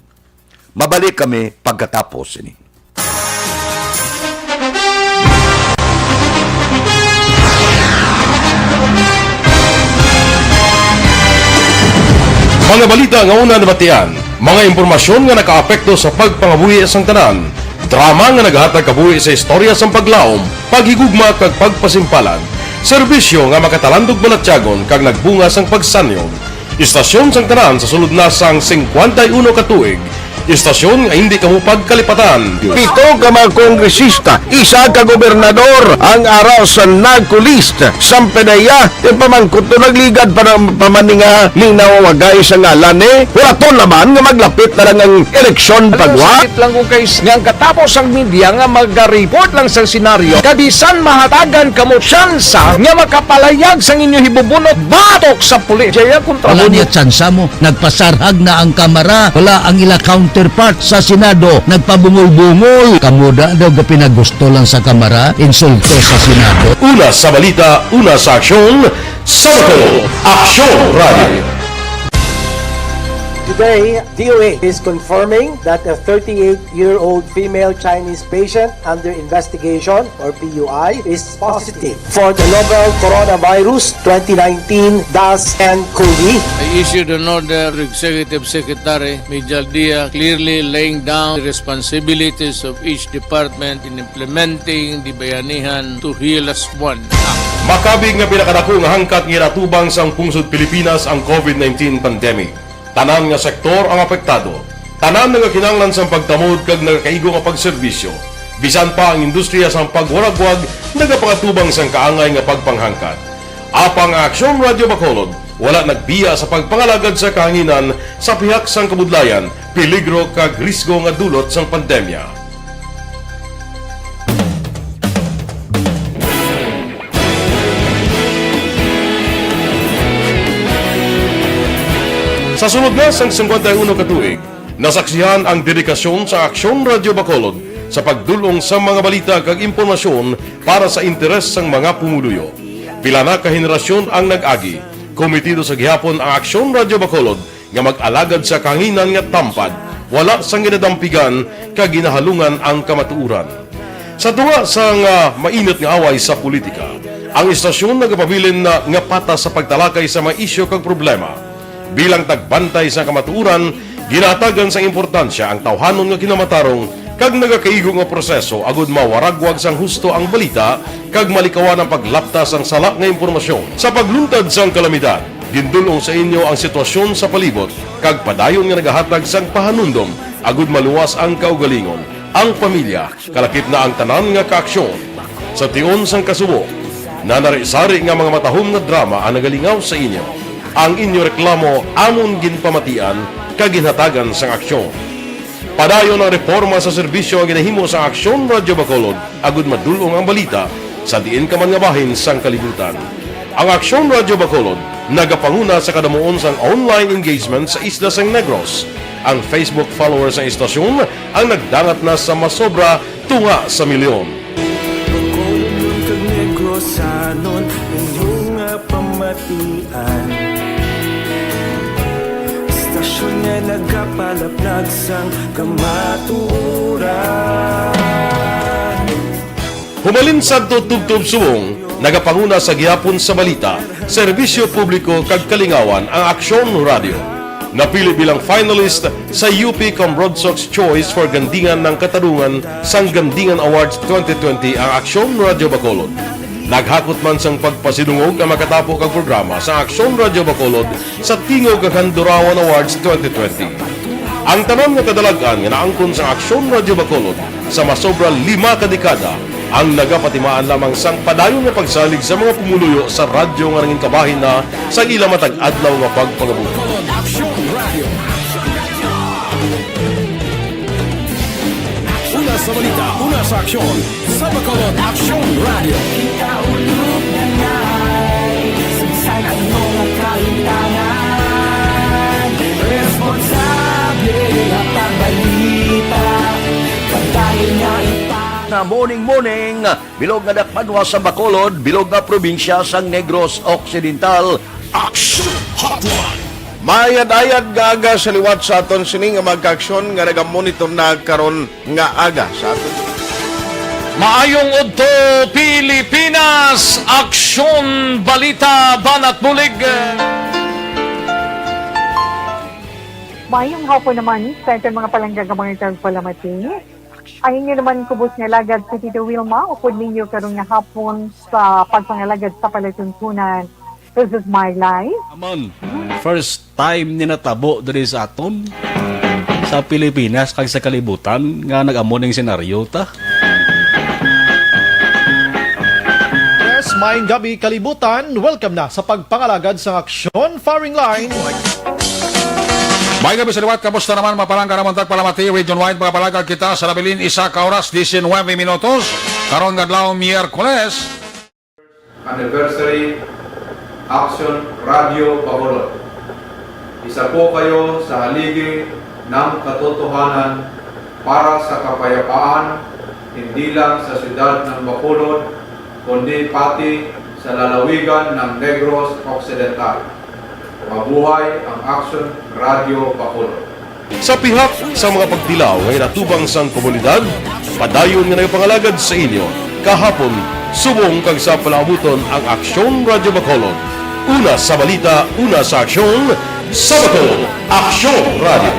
Mabalik kami pagkatapos ini. Mga balita nga una nabatian, mga impormasyon nga nakaapekto sa pagpangabuhi sang tanan, drama nga naghatag kabuhi sa istorya sang paglaom, paghigugma kag pagpasimpalan, serbisyo nga makatalandog balatyagon kag nagbunga sang pagsanyon, istasyon sang tanan sa sulod na sang 51 ka tuig, istasyon nga hindi kamupag kalipatan. 7 ka mga kongresista, 1 ka gobernador ang araw sa nagkulist sang pedaya pamangkot to nagligad para pamaninga ning nawawagay sa ngalan wala to naman nga maglapit na lang ang eleksyon pagwa. Sakit lang kung guys nga katapos ang media nga mag-report lang sa senaryo kabisan mahatagan kamo tsansa nga makapalayag sang inyo hibubunot batok sa pulis. Jaya kontra wala niya tsansa mo, nagpasarhag na ang kamera, wala ang ila count counterpart sa Senado nagpabungol-bungol. Kamuda daw pinagusto lang sa Kamara, insulto sa Senado. Una sa balita, una sa aksyon, Sabado, Aksyon Radio. Today, DOA is confirming that a 38-year-old female Chinese patient under investigation, or PUI, is positive for the novel coronavirus 2019-nCoV. I issued an order to Executive Secretary Major Dia clearly laying down the responsibilities of each department in implementing the Bayanihan to Heal as One Act. Makabig nga pinakadako nga hangkat nga natubang sa pungsod Pilipinas ang COVID-19 pandemic. Tanan nga sektor ang apektado. Tanan nga kinahanglan sa pagtamod kag nagakaigo nga pagserbisyo. Bisan pa ang industriya sa pagwaragwag nagapakatubang sang kaangay nga pagpanghangkat. Apang Aksyon Radio Bacolod wala nagbiya sa pagpangalagad sa kahanginan sa pihak sang kabudlayan, peligro kag risgo nga dulot sang pandemya. Sa sunod na sang 51 katuig, nasaksihan ang dedikasyon sa Aksyon Radio Bacolod sa pagdulong sa mga balita kag impormasyon para sa interes sang mga pumuluyo. Pila na ka henerasyon ang nag-agi, komitido sa gihapon ang Aksyon Radio Bacolod nga mag-alagad sa kahanginan nga tampad, wala sang ginadampigan kag ginahalungan ang kamatuuran. Sa tunga sang mainit nga away sa politika, ang istasyon nagapabilin na nga patas sa pagtalakay sa mga isyu kag problema. Bilang tagbantay sa kamatuuran, ginatagan sa importansya ang tawhanon nga kinamatarong kag nagakaigo nga proseso agud mawaragwag sang husto ang balita kag malikawan ang paglaptas ang sala nga impormasyon. Sa pagluntad sang kalamidad, gindulong sa inyo ang sitwasyon sa palibot kag padayon nga nagahatag sang pahanundom agud maluwas ang kaugalingon, ang pamilya, kalakip na ang tanan nga kaaksyon. Sa tion sang kasubo, nanari-sari nga mga matahom nga drama ang nagalingaw sa inyo. Ang inyo reklamo amon ginpamatian kag ginhatagan sang aksyon. Padayon ang reforma sa serbisyo ang ginahimo sa Aksyon Radio Bacolod agud madulong ang balita sa diin ka man nga bahin sang kalibutan. Ang Aksyon Radio Bacolod nagapanguna sa kadamuon sang online engagement sa isla sang Negros. Ang Facebook followers ng istasyon ang nagdangat na sa masobra tunga sa milyon. Bacolod kag Negros anon inyong pamatian. Stasyon nga nagapalaplag sang kamaturan. Humalin sa tutubtub suwong, nagapanguna sa gihapon sa balita, serbisyo publiko kag kalingawan ang Aksyon Radio. Napili bilang finalist sa UP Broadsox Choice for Gandingan ng Katarungan sang Gandingan Awards 2020 ang Aksyon Radio Bacolod. Naghakot man sang pagpasidungog ang makatapo kag programa sa Aksyon Radio Bacolod sa Tingog kag Handurawan Awards 2020. Ang tanan nga kadalagan nga naangkon sa Aksyon Radio Bacolod sa masobra 5 ka dekada ang nagapatimaan lamang sang padayon nga pagsalig sa mga pumuluyo sa radyo nga nangin kabahin na sa ila matag adlaw nga pagpangabuhi. Una sa balita, una sa aksyon, sa Bacolod Aksyon Radio. Ikaulog na na'y sagsay ang mga kahintangan. Responsable at pagbalita, pagdahil na na morning, bilog nga dakpanwa sa Bacolod, bilog nga probinsya sang Negros Occidental. Aksyon Hotline. Mayad-ayad nga aga sa liwat sa aton sini nga magkaaksyon nga nagamonitor na karon nga aga sa aton. Maayong udto Pilipinas, Aksyon Balita Banat Bulig. Maayong hapon naman sa ating mga palanggagamang tagpalamati. Ay inyo naman kubos nga lagad sa Tito Wilma, upod ninyo karong nga hapon sa pagpangalagad sa palatuntunan. This is my life. Amon, first time ni natabo diri sa aton sa Pilipinas kag sa kalibutan nga nag-amon ning senaryo ta. Yes, maayong gabi kalibutan. Welcome na sa pagpangalagad sa Aksyon Firing Line. May gabi sa liwat, kamusta naman mapalangga naman tagpalamati, region wide mga palagad kita sa labilin isa ka oras, 19 minutos, karon gadlaw Miyerkules. Anniversary Aksyon Radio Bacolod. Isa po kayo sa haligi ng katotohanan para sa kapayapaan, hindi lang sa siyudad ng Bacolod, kundi pati sa lalawigan ng Negros Occidental. Mabuhay ang Aksyon Radio Bacolod. Sa pihak sa mga pagdilaw ngay natubang sang komunidad, padayon nga nagpangalagad sa inyo. Kahapon, subong kag sa palabuton ang Aksyon Radio Bacolod. Una sa balita, una sa aksyon, sa Bacolod, Aksyon Radio.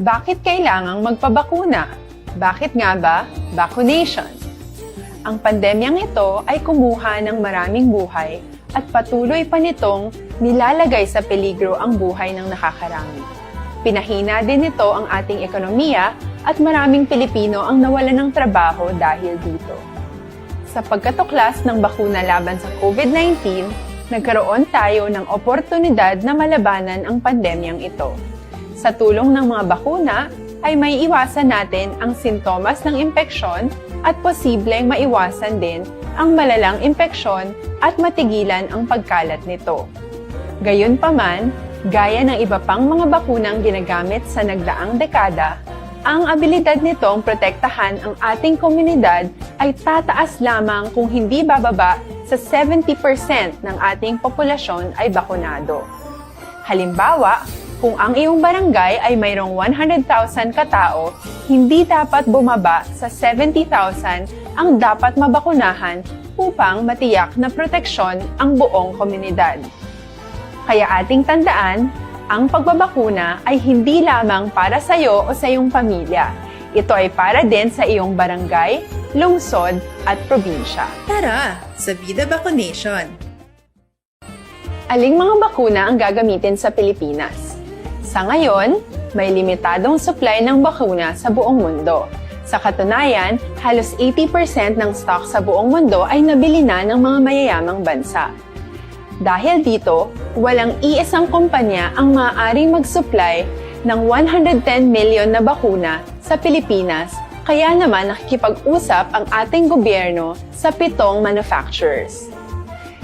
Bakit kailangang magpabakuna? Bakit nga ba vaccination? Ang pandemyang ito ay kumuha ng maraming buhay at patuloy pa nitong nilalagay sa peligro ang buhay ng nakakarami. Pinahina din nito ang ating ekonomiya at maraming Pilipino ang nawalan ng trabaho dahil dito. Sa pagkatuklas ng bakuna laban sa COVID-19, nagkaroon tayo ng oportunidad na malabanan ang pandemyang ito. Sa tulong ng mga bakuna, ay may iwasan natin ang sintomas ng impeksyon at posibleng maiwasan din ang malalang impeksyon at matigilan ang pagkalat nito. Gayunpaman, gaya ng iba pang mga bakunang ginagamit sa nagdaang dekada, ang abilidad nitong protektahan ang ating komunidad ay tataas lamang kung hindi bababa sa 70% ng ating populasyon ay bakunado. Halimbawa, kung ang iyong barangay ay mayroong 100,000 katao, hindi dapat bumaba sa 70,000 ang dapat mabakunahan upang matiyak na proteksyon ang buong komunidad. Kaya ating tandaan, ang pagbabakuna ay hindi lamang para sa iyo o sa iyong pamilya. Ito ay para din sa iyong barangay, lungsod at probinsya. Tara, sa Vida Vaccination! Aling mga bakuna ang gagamitin sa Pilipinas? Sa ngayon, may limitadong supply ng bakuna sa buong mundo. Sa katunayan, halos 80% ng stock sa buong mundo ay nabili na ng mga mayayamang bansa. Dahil dito, walang iisang kumpanya ang maaaring mag-supply ng 110 million na bakuna sa Pilipinas, kaya naman nakikipag-usap ang ating gobyerno sa 7 manufacturers.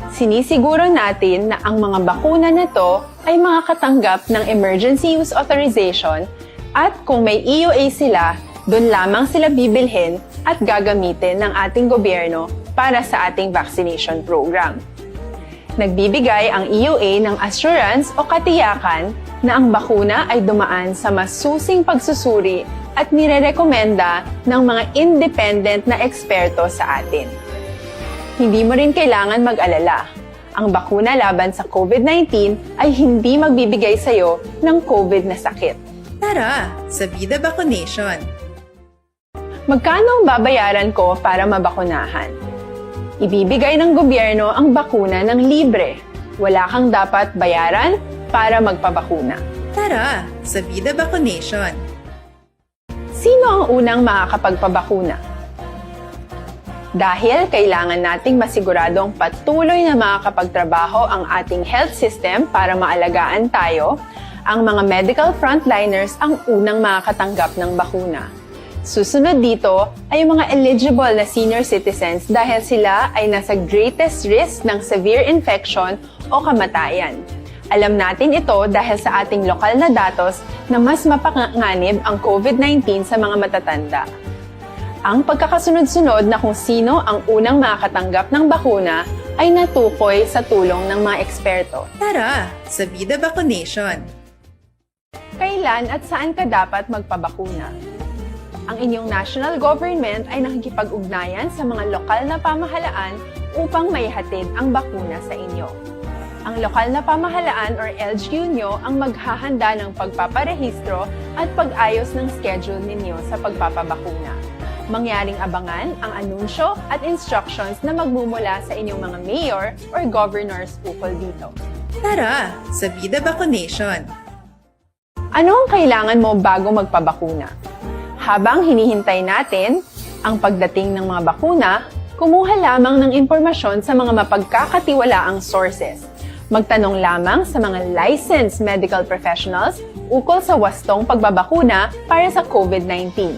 Sinisiguro natin na ang mga bakuna na ito ay makakatanggap ng Emergency Use Authorization at kung may EUA sila, doon lamang sila bibilhin at gagamitin ng ating gobyerno para sa ating vaccination program. Nagbibigay ang EUA ng assurance o katiyakan na ang bakuna ay dumaan sa masusing pagsusuri at nirerekomenda ng mga independent na eksperto sa atin. Hindi mo rin kailangan mag-alala. Ang bakuna laban sa COVID-19 ay hindi magbibigay sa iyo ng COVID na sakit. Tara, sa Vida Vaccination! Magkano ang babayaran ko para mabakunahan? Ibibigay ng gobyerno ang bakuna ng libre. Wala kang dapat bayaran para magpabakuna. Tara, sa Vida Vaccination! Sino ang unang makakapagpabakuna? Dahil kailangan nating masiguradong patuloy na makakapagtrabaho ang ating health system para maalagaan tayo, ang mga medical frontliners ang unang makakatanggap ng bakuna. Susunod dito ay mga eligible na senior citizens dahil sila ay nasa greatest risk ng severe infection o kamatayan. Alam natin ito dahil sa ating lokal na datos na mas mapanganib ang COVID-19 sa mga matatanda. Ang pagkakasunod-sunod na kung sino ang unang makakatanggap ng bakuna ay natukoy sa tulong ng mga eksperto. Tara, sa Vida Vaccination. Kailan at saan ka dapat magpabakuna? Ang inyong national government ay nakikipag-ugnayan sa mga lokal na pamahalaan upang maihatid ang bakuna sa inyo. Ang lokal na pamahalaan or LGU nyo ang maghahanda ng pagpaparehistro at pag-ayos ng schedule ninyo sa pagpapabakuna. Mangyaring abangan ang anunsyo at instructions na magmumula sa inyong mga mayor or governors ukol dito. Tara, sa Vida Vaccination. Ano ang kailangan mo bago magpabakuna? Habang hinihintay natin ang pagdating ng mga bakuna, kumuha lamang ng impormasyon sa mga mapagkakatiwalaang sources. Magtanong lamang sa mga licensed medical professionals ukol sa wastong pagbabakuna para sa COVID-19.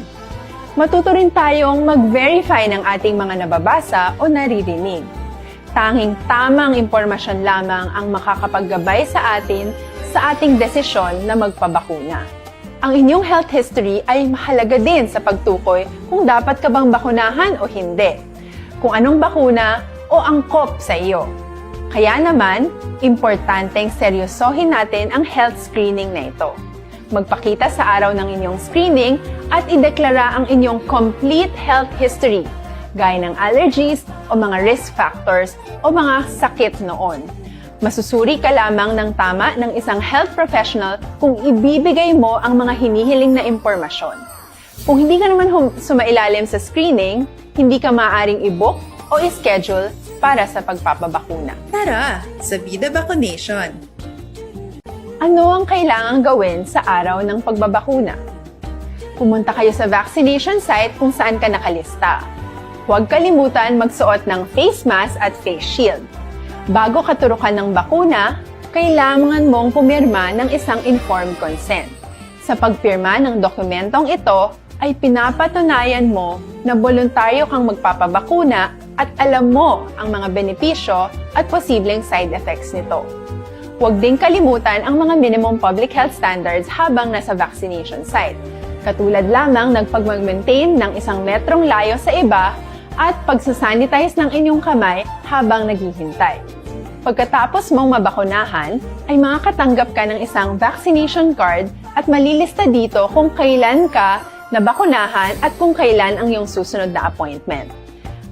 Matuto rin tayong mag-verify ng ating mga nababasa o naririnig. Tanging tamang impormasyon lamang ang makakapaggabay sa ating desisyon na magpabakuna. Ang inyong health history ay mahalaga din sa pagtukoy kung dapat ka bang bakunahan o hindi, kung anong bakuna o angkop sa iyo. Kaya naman, importanteng seryosohin natin ang health screening na ito. Magpakita sa araw ng inyong screening at ideklara ang inyong complete health history, gaya ng allergies o mga risk factors o mga sakit noon. Masusuri ka lamang ng tama ng isang health professional kung ibibigay mo ang mga hinihiling na impormasyon. Kung hindi ka naman sumailalim sa screening, hindi ka maaaring i-book o i-schedule para sa pagpapabakuna. Tara, sa Vida Vaccination. Ano ang kailangang gawin sa araw ng pagbabakuna? Pumunta kayo sa vaccination site kung saan ka nakalista. Huwag kalimutan magsuot ng face mask at face shield. Bago katurukan ng bakuna, kailangan mong pumirma ng isang informed consent. Sa pagpirma ng dokumentong ito, ay pinapatunayan mo na voluntaryo kang magpapabakuna at alam mo ang mga benepisyo at posibleng side effects nito. Huwag din kalimutan ang mga minimum public health standards habang nasa vaccination site. Katulad lamang ng pag-maintain ng 1 metrong layo sa iba at pagsasanitize ng inyong kamay habang naghihintay. Pagkatapos mong mabakunahan, ay makakatanggap ka ng isang vaccination card at malilista dito kung kailan ka nabakunahan at kung kailan ang iyong susunod na appointment.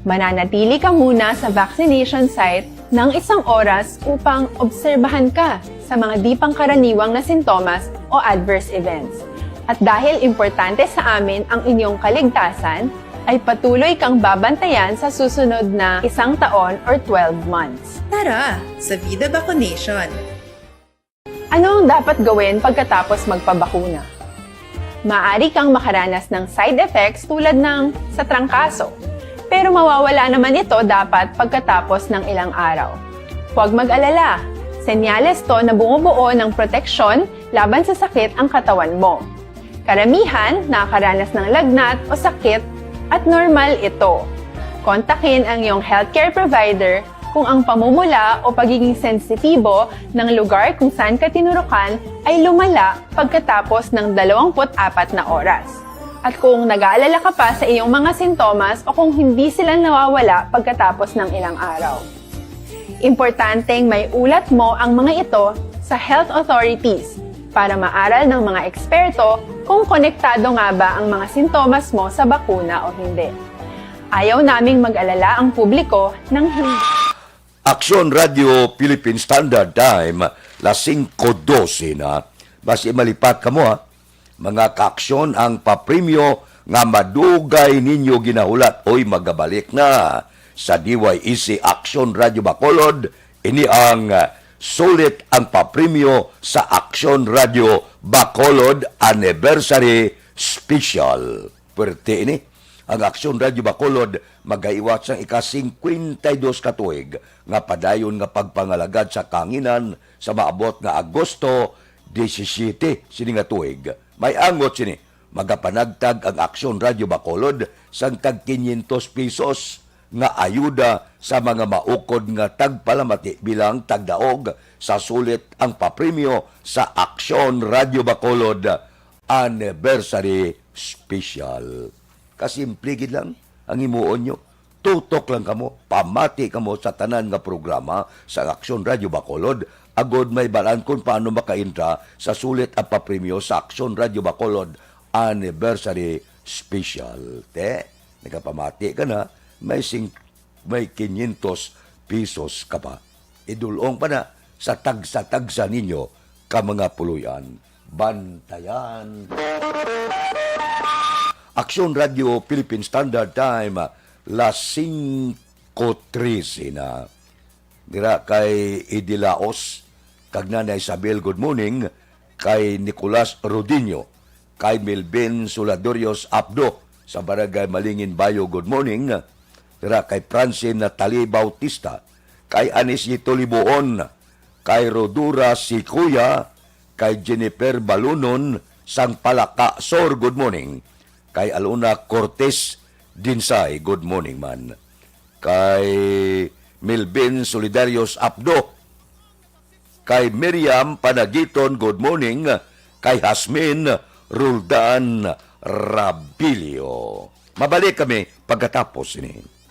Mananatili ka muna sa vaccination site ng 1 oras upang obserbahan ka sa mga di pangkaraniwang na sintomas o adverse events. At dahil importante sa amin ang inyong kaligtasan, ay patuloy kang babantayan sa susunod na 1 taon or 12 months. Tara, sa Vida Vaccination. Ano ang dapat gawin pagkatapos magpabakuna? Maaari kang makaranas ng side effects tulad ng sa trangkaso, pero mawawala naman ito dapat pagkatapos ng ilang araw. Huwag mag-alala, senyales to na bumubuo ng proteksyon laban sa sakit ang katawan mo. Karamihan nakakaranas ng lagnat o sakit at normal ito. Kontakin ang iyong healthcare provider kung ang pamumula o pagiging sensitibo ng lugar kung saan ka tinurukan ay lumala pagkatapos ng 24 na oras. At kung nag-aalala ka pa sa iyong mga sintomas o kung hindi sila nawawala pagkatapos ng ilang araw. Importanteng may ulat mo ang mga ito sa health authorities para maaral ng mga eksperto kung konektado nga ba ang mga sintomas mo sa bakuna o hindi. Ayaw naming mag-alala ang publiko ng hindi. Aksyon Radio Philippine Standard Time, las 5:12 na. Basi malipat ka mo ha. Mga kaaksyon ang papremyo nga madugay ninyo ginahulat oy magabalik na sa DYEC Aksyon Radio Bacolod. Ini ang sulit ang papremyo sa Aksyon Radio Bacolod Anniversary Special. Pwerte ini, ang Aksyon Radio Bacolod magaiwat sang ika-52 katuig nga padayon nga pagpangalagad sa kanginan sa maabot nga Agosto 17 sini nga tuig. May angot sini, magapanagtag ang Aksyon Radio Bacolod sang tag 500 pesos nga ayuda sa mga maukod nga tagpalamati bilang tagdaog sa sulit ang papremyo sa Aksyon Radio Bacolod Anniversary Special. Kasimpligid lang ang imuon nyo. Tutok lang kamo, pamati kamo sa tanan nga programa sa Aksyon Radio Bacolod, agod may balaan kung paano makaintra sa sulit ang papremyo sa Aksyon Radio Bacolod Anniversary Special. Nagapamati ka na, may 500 pesos ka pa. Idulong pa na sa tagsa-tagsa ninyo ka mga puluyan. Bantayan. Aksyon Radio Philippine Standard Time, las 5:13 na. Dira kay Idilaos, kag Nanay Isabel, good morning. Kay Nicolas Rodinho, kay Melvin Soladorios Abdo, sa Barangay Malingin Bayo, good morning. Dira kay Francine Natalie Bautista, kay Anisito Libuon, kay Rodura Sikuya, kay Jennifer Balunon, sang Palaka Sor, good morning. Kay Aluna Cortez Dinsay, good morning man. Kay Melvin Solidarios Abdo, kay Miriam Panagiton, good morning. Kay Hasmin Roldan Rabilio. Mabalik kami pagkatapos ini.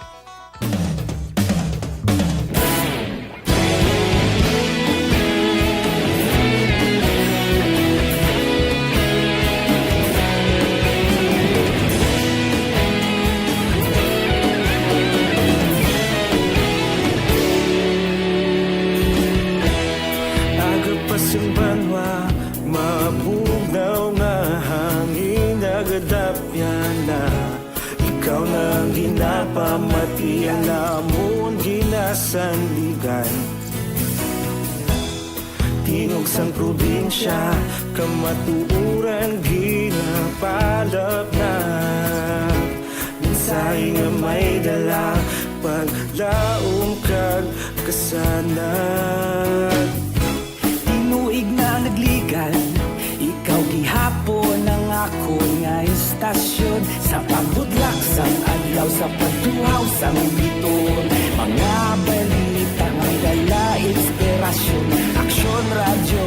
Agapasang banwa, mabugaw nga hangin, agadapyan na. Ikaw nang ginapamatian namon ginasandigan. Tingog sang probinsya, kamatuuran ginapalap na. Minsay nga may dala, paglaom kag kasanat. Tinuig na nagligan, ikaw gihapon ang ako nga istasyon. Sa pagbudlak sang adlaw, sa pagtuhaw sang biton, mga balita may dala inspirasyon. Aksyon Radio,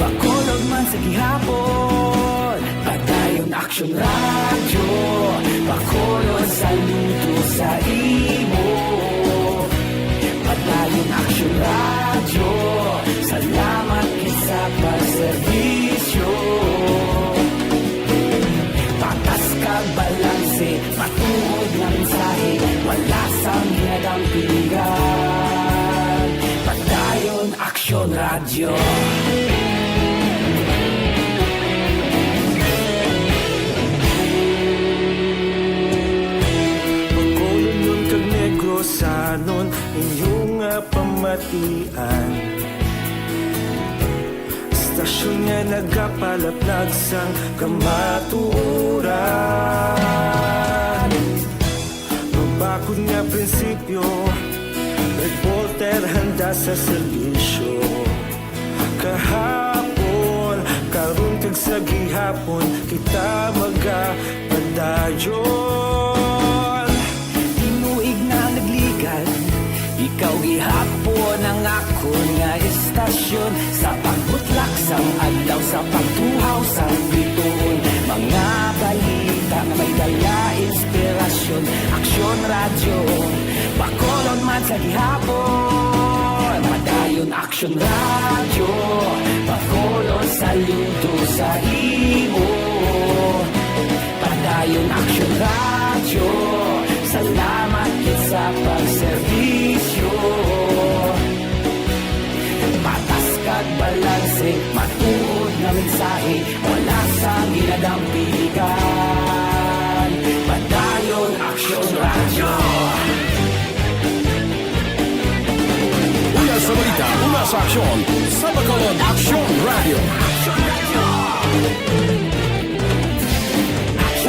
Bacolod man sa gihapon. Padayon Aksyon Radio, Bacolod saludo sa imo. Padayon Aksyon Radio, salamat sa pagserbisyo. Patas kag balanse, matuod ng mensahe, wala sang hinadang pilihan. Padayon Aksyon Radio. Bacolod nun kag Negros sanon inyong pamatian. Stasyon nga nagapalaplag sang kamatuuran. Mabakod nga prinsipyo, reporter handa sa serbisyo. Kahapon, karon kag sa gihapon, kita magapadayon. Tinuig na nagligan, ikaw gihapon ang ako nga istasyon. Sa pagbutlak sang adlaw, sa pagtuhaw sang biton, mga balita na may dala inspirasyon. Aksyon Radio, Bacolod man sa gihapon. Madayon Aksyon Radio, Bacolod saludo sa imo. Padayon Aksyon Radio, salamat sa pagserbisyo. Patas kag balanse, matuod na mensahe, wala sang ginadang piligan. Padayon Aksyon Radio. Una sa balita, una sa aksyon, sa Bacolod Aksyon Radio.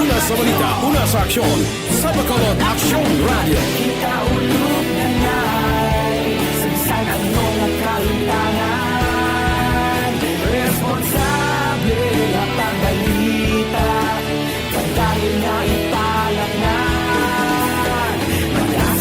Una sa balita, una sa aksyon, sa Bacolod Aksyon Radio. Kita ulog na na'y sagsan ano nga kalintangan. Responsable at ang balita, pagdayon na ipalaknan. Madalas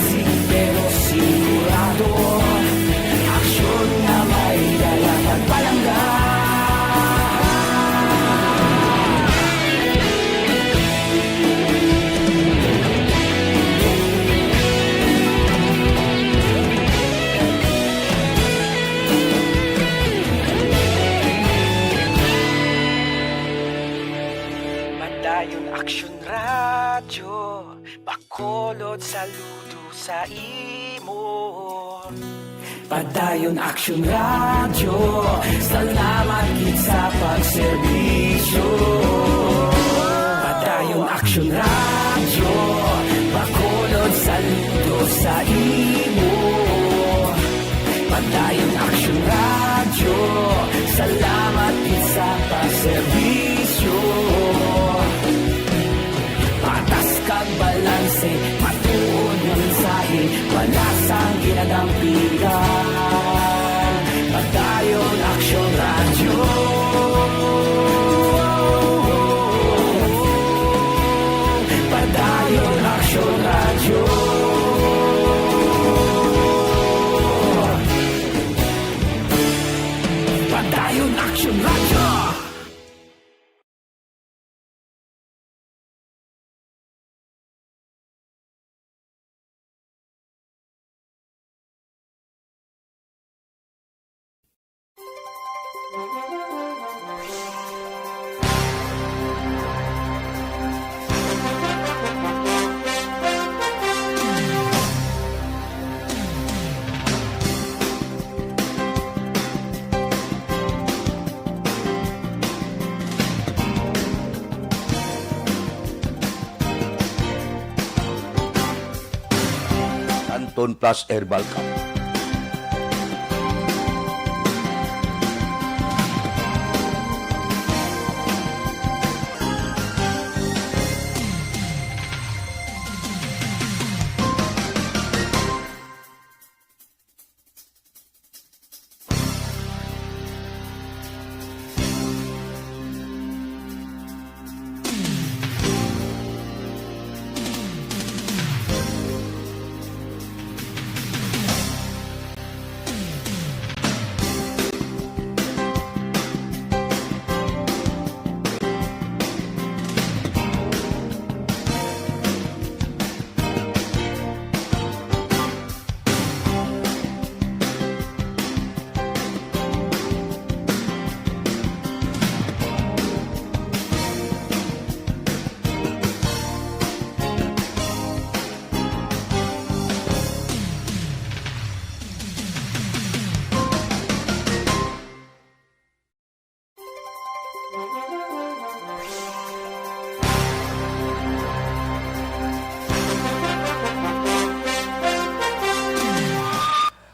Bacolod, saludo sa imo. Padayon Aksyon Radio, salamat gid sa pagserbisyo. Padayon Aksyon Radio, Bacolod, saludo sa imo. Padayon Aksyon Radio, salamat gid sa pagserbisyo. Patas kag balanse, matuod nga mensahe, wala sang ginadampigan. Padayon Aksyon Radio. Padayon Aksyon Radio. Padayon Aksyon Radio. Anton Plus Herbal Cup.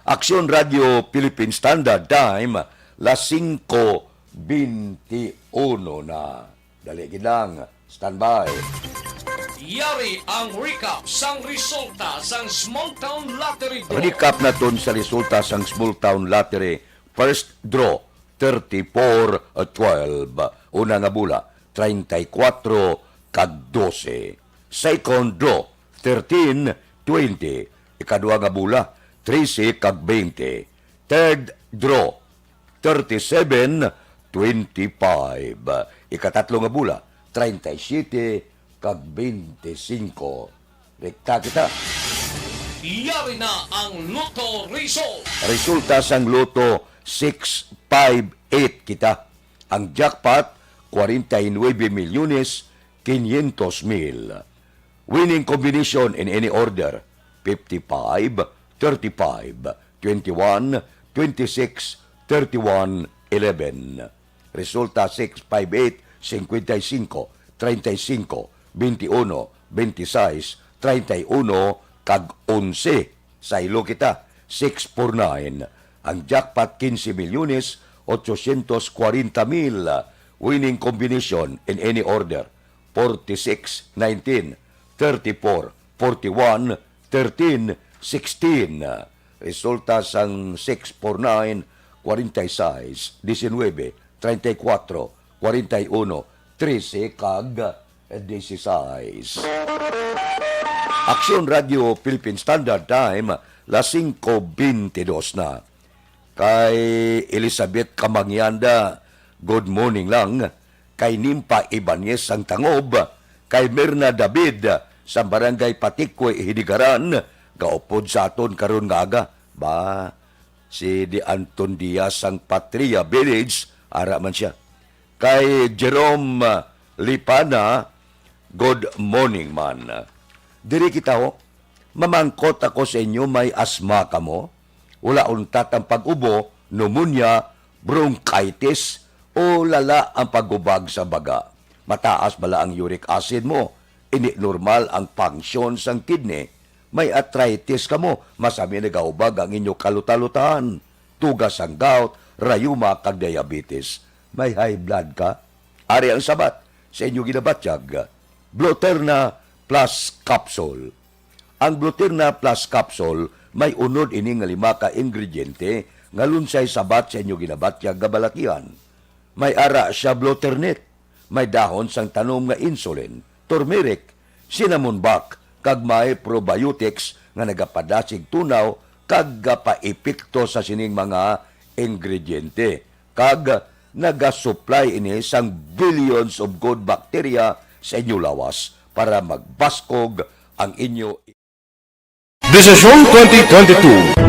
Aksyon Radio Philippine Standard Time, las 5:21 na. Dali lang, standby. Yari ang recap sang resulta sang Small Town Lottery Draw. Recap na ton sa resulta sang Small Town Lottery. First draw, 34-12. Una nga bula, 34 kag 12. Second draw, 13-20. Ikadua nga bula, 13 kag 20. Third draw, 37-25. Ikatatlo nga bula, 37 kag 25. Rekta kita. Yari na ang Lotto result. Resulta sang Loto 658 kita. Ang jackpot 49,500,000. Winning combination in any order 55, 35, 21, 26, 31, 11. Resulta 658, 55, 35, 21, 26, 31, kag 11. Sa ilo kita, 649. Ang jackpot 15,840,000. Winning combination in any order 46, 19, 34, 41, 13, 16. Resulta sang 649, 46, 19, 34, 41, 13, kag 16. Aksyon Radio Philippine Standard Time, las 5:22 na. Kay Elizabeth Kamangyanda, good morning lang. Kay Nimpa Ibanez ang Tangob, kay Mirna David sa Barangay Patikwe, Hidigaran, gaupod sa aton karon nga aga. Ba, si Di Anton Diaz ang Patria Village, ara man siya. Kay Jerome Lipana, good morning man. Diri kita mamangkot ako sa inyo, may asma ka mo, wala untat ang pag-ubo, pneumonia, bronchitis, o lala ang pagubag sa baga. Mataas bala ang uric acid mo, ini normal ang function sang kidney, may arthritis ka mo, masami nagaubag ang inyo kalutalutahan, tugas ang gout, rayuma kag diabetes. May high blood ka? Ari ang sabat sa inyo ginabatyag, Bluterna Plus Capsule. Ang Bluterna Plus Capsule may unod ini nga 5 ka ingrediente nga lunsay sabat sa inyo ginabatyag gabalakihan. May ara siya Bluternit, may dahon sang tanom nga insulin, turmeric, cinnamon bark, kag may probiotics nga nagapadasig tunaw kag paipikto sa sining mga ingrediente. Kag nagasupply ini sang billions of good bacteria sa inyo lawas para magbaskog ang inyo. Desisyon 2022.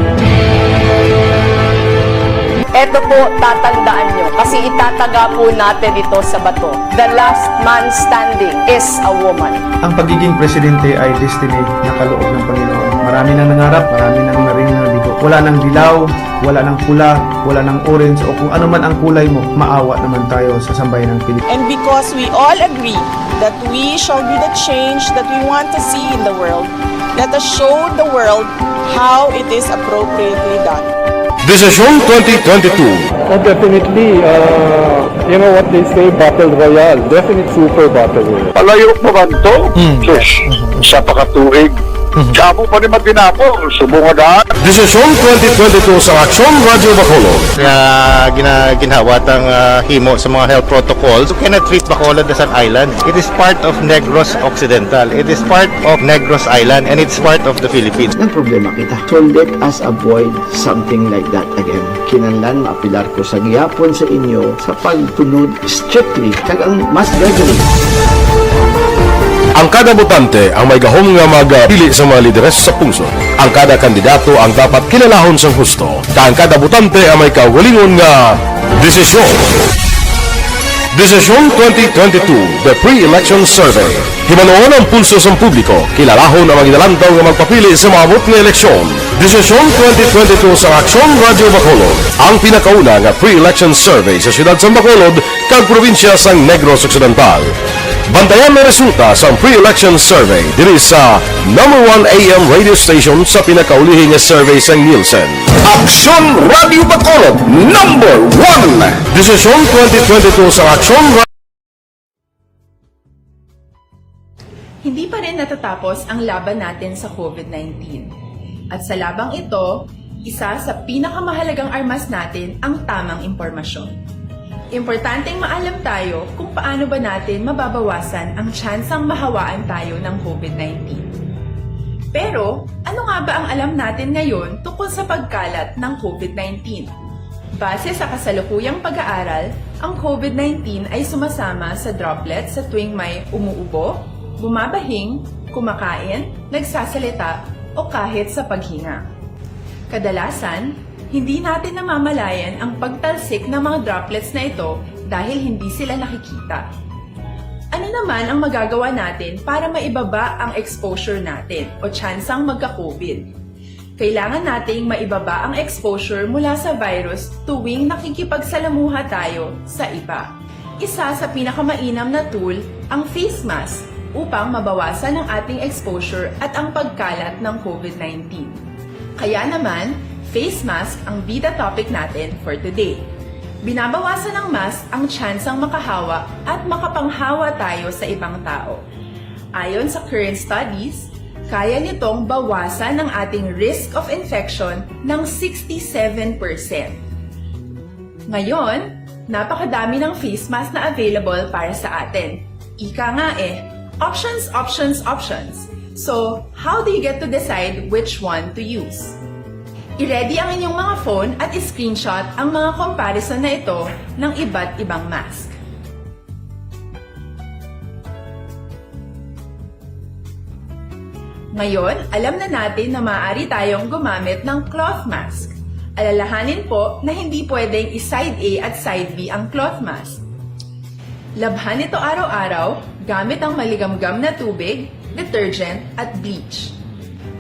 Ito po, tatandaan nyo, kasi itataga po natin ito sa bato. The last man standing is a woman. Ang pagiging presidente ay destiny na kaloob ng Panginoon. Marami nang nangarap, marami nang narinig na bigo. Wala nang dilaw, wala nang pula, wala nang orange, o kung ano man ang kulay mo, maawa naman tayo sa sambayan ng Pilipinas. And because we all agree that we shall be the change that we want to see in the world, let us show the world how it is appropriately done. Desisyon 2022. Oh, definitely, you know what they say, Battle Royale. Definite super Battle Royale. Palayo mo ba ito? Yes. Sa pakatuig. Sabo pa rin matinapol. Subungadaan. Desisyon 2022 sa Aksyon Radio Bacolod. Ginhawat ang himo sa mga health protocols. You cannot treat Bacolod as an island. It is part of Negros Occidental. It is part of Negros Island and it's part of the Philippines. Ang problema kita. So let us avoid something like that again. Kinahanglan maapilar ko sa gihapon sa inyo sa pagtunod strictly kag ang mas gagawin. Ang kada botante ang may gahom nga magpili sa mga lideres sa pungsod. Ang kada kandidato ang dapat kilalahon sa husto. Ang kada botante ang may kaugalingon nga desisyon. Desisyon 2022, the pre-election survey. Himanuon ang pulso sa publiko, kilalahon ang magidalantaw nga magpapili sa maabot nga eleksyon. Desisyon 2022 sa Aksyon Radio Bacolod, ang pinakauna nga pre-election survey sa siyudad sa Bacolod kag probinsya sang Negros Occidental. Bantayan na resulta sa pre-election survey diri sa #1 AM radio station sa pinakaulihing nga survey sa Nielsen. Aksyon Radio Bacolod, #1. Desisyon 2022 sa Aksyon Radio. Hindi pa rin natatapos ang laban natin sa COVID-19. At sa labang ito, isa sa pinakamahalagang armas natin ang tamang impormasyon. Importanteng maalam tayo kung paano ba natin mababawasan ang tsansang mahawaan tayo ng COVID-19. Pero, ano nga ba ang alam natin ngayon tungkol sa pagkalat ng COVID-19? Base sa kasalukuyang pag-aaral, ang COVID-19 ay sumasama sa droplets sa tuwing may umuubo, bumabahing, kumakain, nagsasalita, o kahit sa paghinga. Kadalasan, hindi natin namamalayan ang pagtalsik ng mga droplets na ito dahil hindi sila nakikita. Ano naman ang magagawa natin para maibaba ang exposure natin o tsansang magka-COVID? Kailangan nating maibaba ang exposure mula sa virus tuwing nakikipagsalamuha tayo sa iba. Isa sa pinakamainam na tool ang face mask upang mabawasan ang ating exposure at ang pagkalat ng COVID-19. Kaya naman, face mask ang bida topic natin for today. Binabawasan ng mask ang tsansang makahawa at makapanghawa tayo sa ibang tao. Ayon sa current studies, kaya nitong bawasan ang ating risk of infection ng 67%. Ngayon, napakadami ng face mask na available para sa atin. Ika nga options, options, options. So, how do you get to decide which one to use? I-ready ang inyong mga phone at i-screenshot ang mga comparison na ito ng iba't ibang mask. Ngayon, alam na natin na maaari tayong gumamit ng cloth mask. Alalahanin po na hindi pwedeng i-side A at side B ang cloth mask. Labhan ito araw-araw gamit ang maligamgam na tubig, detergent at bleach.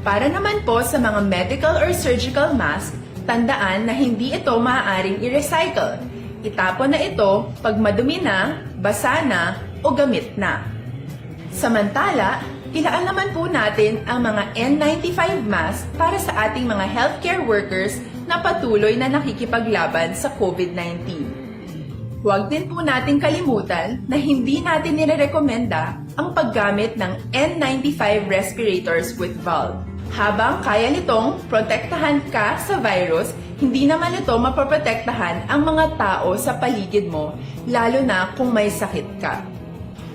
Para naman po sa mga medical or surgical mask, tandaan na hindi ito maaaring i-recycle. Itapon na ito pag madumi na, basa na, o gamit na. Samantala, ilaan naman po natin ang mga N95 mask para sa ating mga healthcare workers na patuloy na nakikipaglaban sa COVID-19. Huwag din po nating kalimutan na hindi natin nirerekomenda ang paggamit ng N95 respirators with valve. Habang kaya nitong protektahan ka sa virus, hindi naman ito mapoprotektahan ang mga tao sa paligid mo, lalo na kung may sakit ka.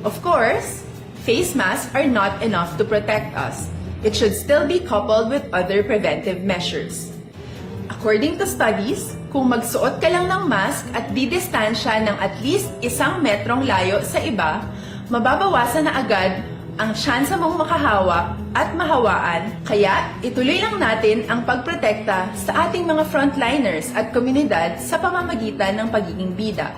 Of course, face masks are not enough to protect us. It should still be coupled with other preventive measures. According to studies, kung magsuot ka lang ng mask at didistansya ng at least 1 metrong layo sa iba, mababawasan na agad ang tsansa mong makahawak at mahawaan, kaya ituloy lang natin ang pagprotekta sa ating mga frontliners at komunidad sa pamamagitan ng pagiging bida.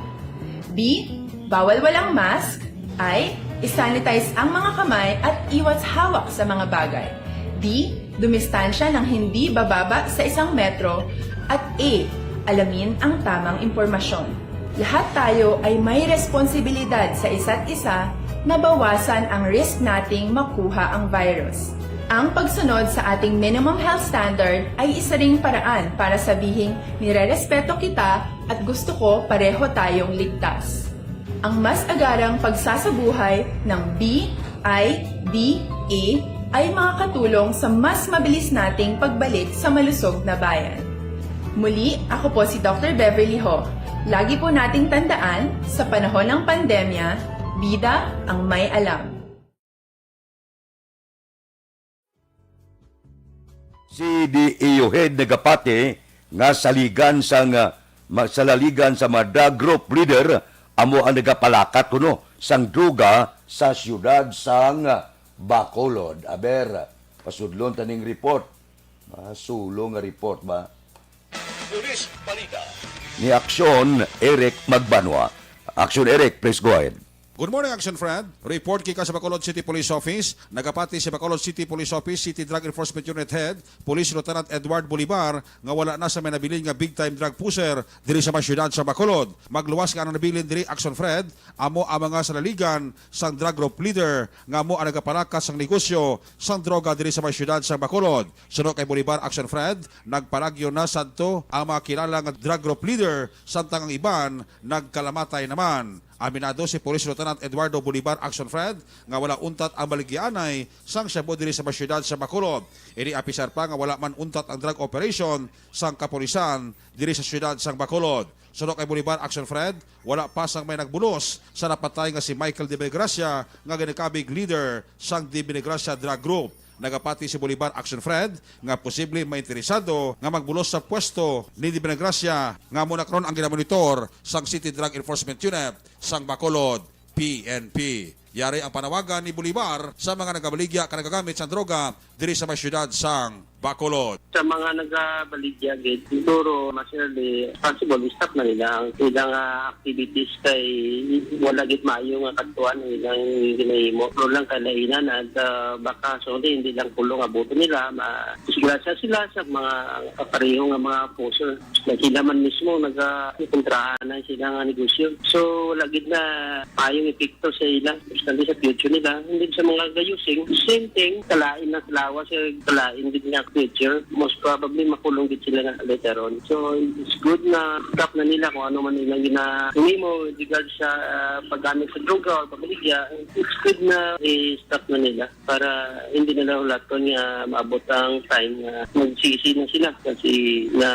B. Bawal walang mask. I. Isanitize ang mga kamay at iwas hawak sa mga bagay. D. Dumistansya ng hindi bababa sa 1 metro. At A. Alamin ang tamang impormasyon. Lahat tayo ay may responsibilidad sa isa't isa na bawasan ang risk nating makuha ang virus. Ang pagsunod sa ating minimum health standard ay isa ring paraan para sabihing nirerespeto kita at gusto ko pareho tayong ligtas. Ang mas agarang pagsasabuhay ng B, I, D, A ay makakatulong sa mas mabilis nating pagbalik sa malusog na bayan. Muli, ako po si Dr. Beverly Ho. Lagi po nating tandaan, sa panahon ng pandemya, bida ang may alam. Si DEO head nagapati nga saligan sang salaligan sa mga drug group leader amo ang nagapalakat kuno sang droga sa siyudad sang Bacolod. Aber, pasudlon taning report. Masulong nga report ba? Luis Balita. Ni Aksyon Eric Magbanwa. Aksyon Eric, please go ahead. Good morning, Action Fred. Report kika sa Bacolod City Police Office. Nagapati si Bacolod City Police Office, City Drug Enforcement Unit Head, Police Lieutenant Edward Bolivar, nga wala na sa may nabilin nga big-time drug pusher diri sa masyudad sa Bacolod. Magluwas ka ang nabilin diri, Action Fred, amo ang mga salaligan sang drug group leader, nga amo ang nagapalakas sang negosyo sang droga diri sa masyudad sa Bacolod. Sunod kay Bolivar, Action Fred, nagparagyo na sadto ang mga kilala nga drug group leader, samtang ang iban nagkalamatay naman. Aminado si Police Lieutenant Eduardo Bolivar, Action Fred, nga wala untat ang baligyanay sang syabo diri sa masyudad sa Bacolod. Ini apisar pa nga wala man untat ang drug operation sang kapolisan diri sa syudad sang Bacolod. Sunod kay Bolivar, Action Fred, wala pa sang may nagbulos sa napatay nga si Michael De Benegracia nga ginikabig leader sang De Benegracia Drug Group. Nagapati si Bolivar, Action Fred, nga posible mainteresado nga magbulos sa pwesto ni De Benegracia nga muna karon ang ginamonitor sang City Drug Enforcement Unit sang Bacolod, PNP. Yari ang panawagan ni Bolivar sa mga nagabaligya ka nagagamit sa droga diri sa masyudad sang Bacolod. Sa mga nagabaligya, siguro mas possible stop na nila ang ilang activities kay wala gid maayo nga katuan ng ilang ginahimo. Pero lang kalainan at baka so hindi lang kulong abuto nila, masigurasa sila sa mga kapareho nga mga puso na sila man mismo nagakontrahan na sila nga negosyo. So wala gid na maayong epekto sa ilang especially sa future nila, hindi sa mga gayusing. Same thing, kalain na lawas, kalain din nga future, most probably makulong din sila nga later on. So it's good na stop na nila kung ano man nilang ginahimo with regard sa paggamit sa droga o pagbaligya. It's good na i-stop na nila para hindi na lang lahat nga maabot ang time na magsisi na sila kasi na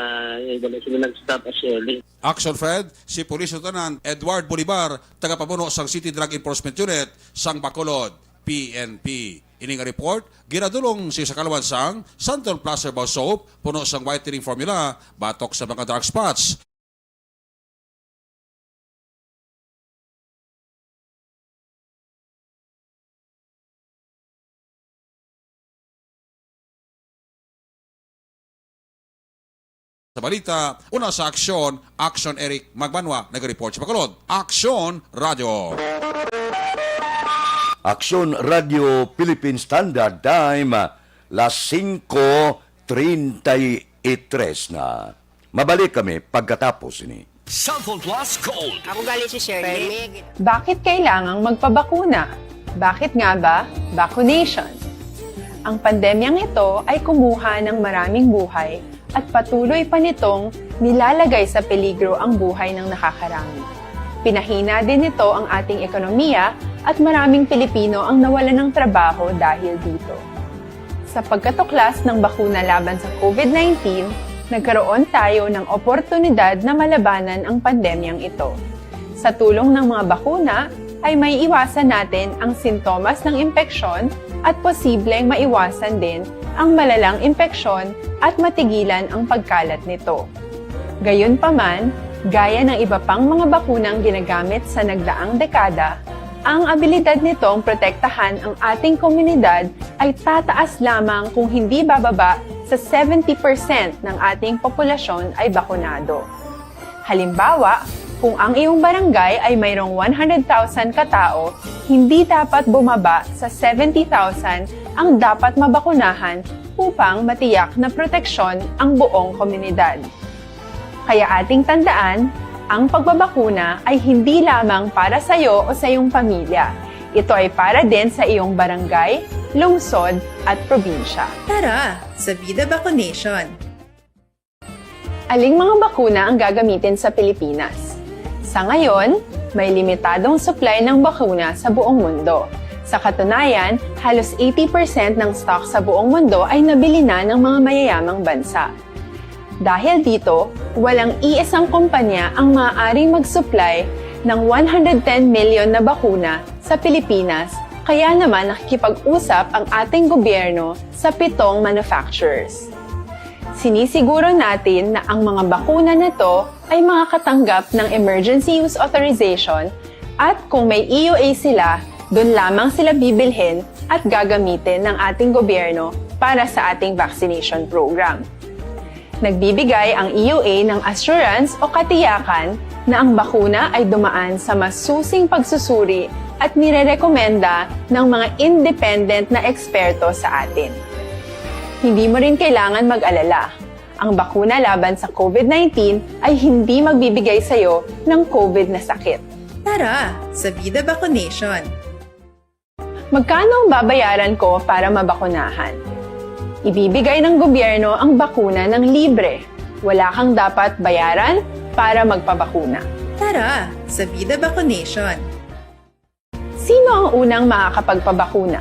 wala sila nag-stop as early. Action Fred, si Police Lieutenant Edward Bolivar, tagapamuno sang City Drug Enforcement Unit sang Bacolod, PNP. Ining report, ginadulong si sa Kalawan sang Santon Plus Herbal Soap, puno sang whitening formula, batok sa mga dark spots. Sa balita, una sa Aksyon, Aksyon Eric Magbanwa, nag-report sa Bacolod. Aksyon Radio. Aksyon Radio Philippine Standard Time, las 5:33 na. Mabalik kami pagkatapos ini. Cellphone Plus Gold. Ako galing si Shirley. Bakit kailangang magpabakuna? Bakit nga ba? Vaccination. Ang pandemyang ito ay kumuha ng maraming buhay at patuloy pa nitong nilalagay sa peligro ang buhay ng nakakarami. Pinahina din nito ang ating ekonomiya at maraming Pilipino ang nawalan ng trabaho dahil dito. Sa pagkatuklas ng bakuna laban sa COVID-19, nagkaroon tayo ng oportunidad na malabanan ang pandemyang ito. Sa tulong ng mga bakuna, ay may iwasan natin ang sintomas ng impeksyon at posibleng maiwasan din ang malalang impeksyon at matigilan ang pagkalat nito. Gayunpaman, gaya ng iba pang mga bakunang ginagamit sa nagdaang dekada, ang abilidad nitong protektahan ang ating komunidad ay tataas lamang kung hindi bababa sa 70% ng ating populasyon ay bakunado. Halimbawa, kung ang iyong barangay ay mayroong 100,000 katao, hindi dapat bumaba sa 70,000 ang dapat mabakunahan upang matiyak na proteksyon ang buong komunidad. Kaya ating tandaan, ang pagbabakuna ay hindi lamang para sa iyo o sa iyong pamilya. Ito ay para din sa iyong barangay, lungsod at probinsya. Tara, sa Vida Vaccination! Aling mga bakuna ang gagamitin sa Pilipinas? Sa ngayon, may limitadong supply ng bakuna sa buong mundo. Sa katunayan, halos 80% ng stock sa buong mundo ay nabili na ng mga mayayamang bansa. Dahil dito, walang iisang kumpanya ang maaaring mag-supply ng 110 million na bakuna sa Pilipinas, kaya naman nakikipag-usap ang ating gobyerno sa 7 manufacturers. Sinisiguro natin na ang mga bakuna na to ay makakatanggap ng Emergency Use Authorization at kung may EUA sila, doon lamang sila bibilhin at gagamitin ng ating gobyerno para sa ating vaccination program. Nagbibigay ang EUA ng assurance o katiyakan na ang bakuna ay dumaan sa masusing pagsusuri at nirerekomenda ng mga independent na eksperto sa atin. Hindi mo rin kailangan mag-alala. Ang bakuna laban sa COVID-19 ay hindi magbibigay sa iyo ng COVID na sakit. Tara, sa Vida Vaccination! Magkano ang babayaran ko para mabakunahan? Ibibigay ng gobyerno ang bakuna ng libre. Wala kang dapat bayaran para magpabakuna. Tara, sa Vida Vaccination! Sino ang unang makakapagpabakuna?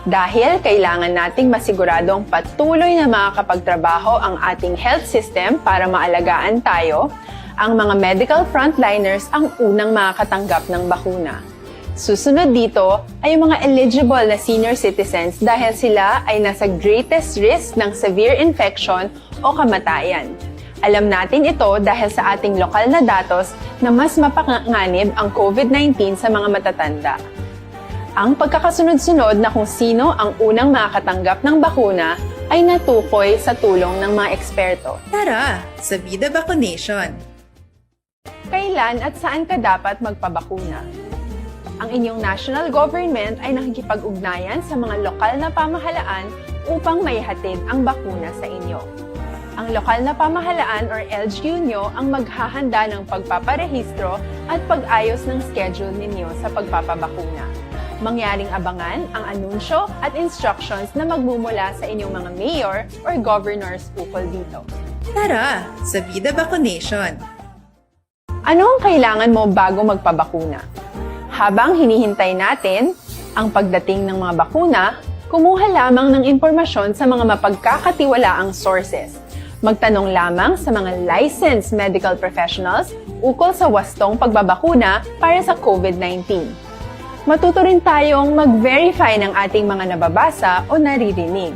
Dahil kailangan nating masiguradong patuloy na makakapagtrabaho ang ating health system para maalagaan tayo, ang mga medical frontliners ang unang makakatanggap ng bakuna. Susunod dito ay yung mga eligible na senior citizens dahil sila ay nasa greatest risk ng severe infection o kamatayan. Alam natin ito dahil sa ating lokal na datos na mas mapanganib ang COVID-19 sa mga matatanda. Ang pagkakasunod-sunod na kung sino ang unang makakatanggap ng bakuna ay natukoy sa tulong ng mga eksperto. Tara, sa Vida Vaccination! Kailan at saan ka dapat magpabakuna? Ang inyong national government ay nakikipag-ugnayan sa mga lokal na pamahalaan upang maihatid ang bakuna sa inyo. Ang lokal na pamahalaan or LGU nyo ang maghahanda ng pagpaparehistro at pag-ayos ng schedule ninyo sa pagpapabakuna. Mangyaring abangan ang anunsyo at instructions na magmumula sa inyong mga mayor or governors ukol dito. Tara, sa Vida Vaccination! Ano ang kailangan mo bago magpabakuna? Habang hinihintay natin ang pagdating ng mga bakuna, kumuha lamang ng impormasyon sa mga mapagkakatiwalaang sources. Magtanong lamang sa mga licensed medical professionals ukol sa wastong pagbabakuna para sa COVID-19. Matuto rin tayong mag-verify ng ating mga nababasa o naririnig.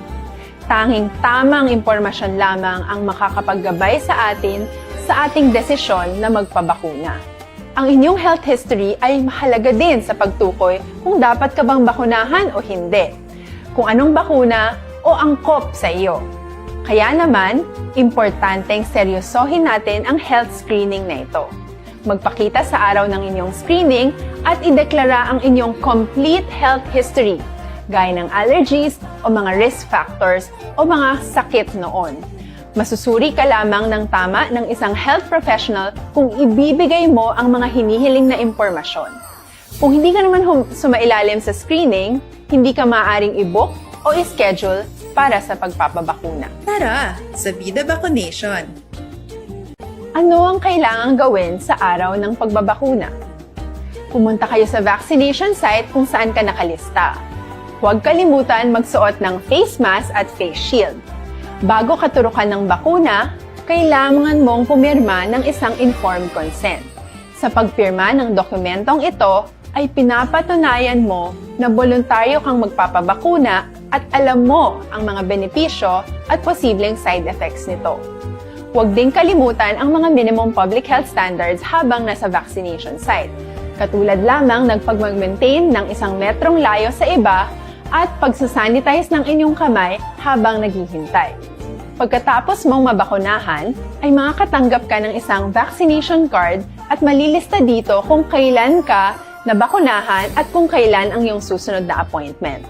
Tanging tamang impormasyon lamang ang makakapaggabay sa atin sa ating desisyon na magpabakuna. Ang inyong health history ay mahalaga din sa pagtukoy kung dapat ka bang bakunahan o hindi, kung anong bakuna o angkop sa iyo. Kaya naman, importanteng seryosohin natin ang health screening na ito. magpakita sa araw ng inyong screening at ideklara ang inyong complete health history, gaya ng allergies o mga risk factors o mga sakit noon. Masusuri ka lamang ng tama ng isang health professional kung ibibigay mo ang mga hinihiling na impormasyon. Kung hindi ka naman sumailalim sa screening, hindi ka maaaring i-book o i-schedule para sa pagpapabakuna. Tara, sa Vida Vaccination! Ano ang kailangang gawin sa araw ng pagbabakuna? Pumunta kayo sa vaccination site kung saan ka nakalista. Huwag kalimutan magsuot ng face mask at face shield. Bago ka turukan ng bakuna, kailangan mong pumirma ng isang informed consent. Sa pagpirma ng dokumentong ito, ay pinapatunayan mo na voluntaryo kang magpapabakuna at alam mo ang mga benepisyo at posibleng side effects nito. Huwag din kalimutan ang mga minimum public health standards habang nasa vaccination site. Katulad lamang ng pag-maintain ng 1 metrong layo sa iba at pagsasanitize ng inyong kamay habang naghihintay. Pagkatapos mong mabakunahan, ay makakatanggap ka ng isang vaccination card at malilista dito kung kailan ka nabakunahan at kung kailan ang iyong susunod na appointment.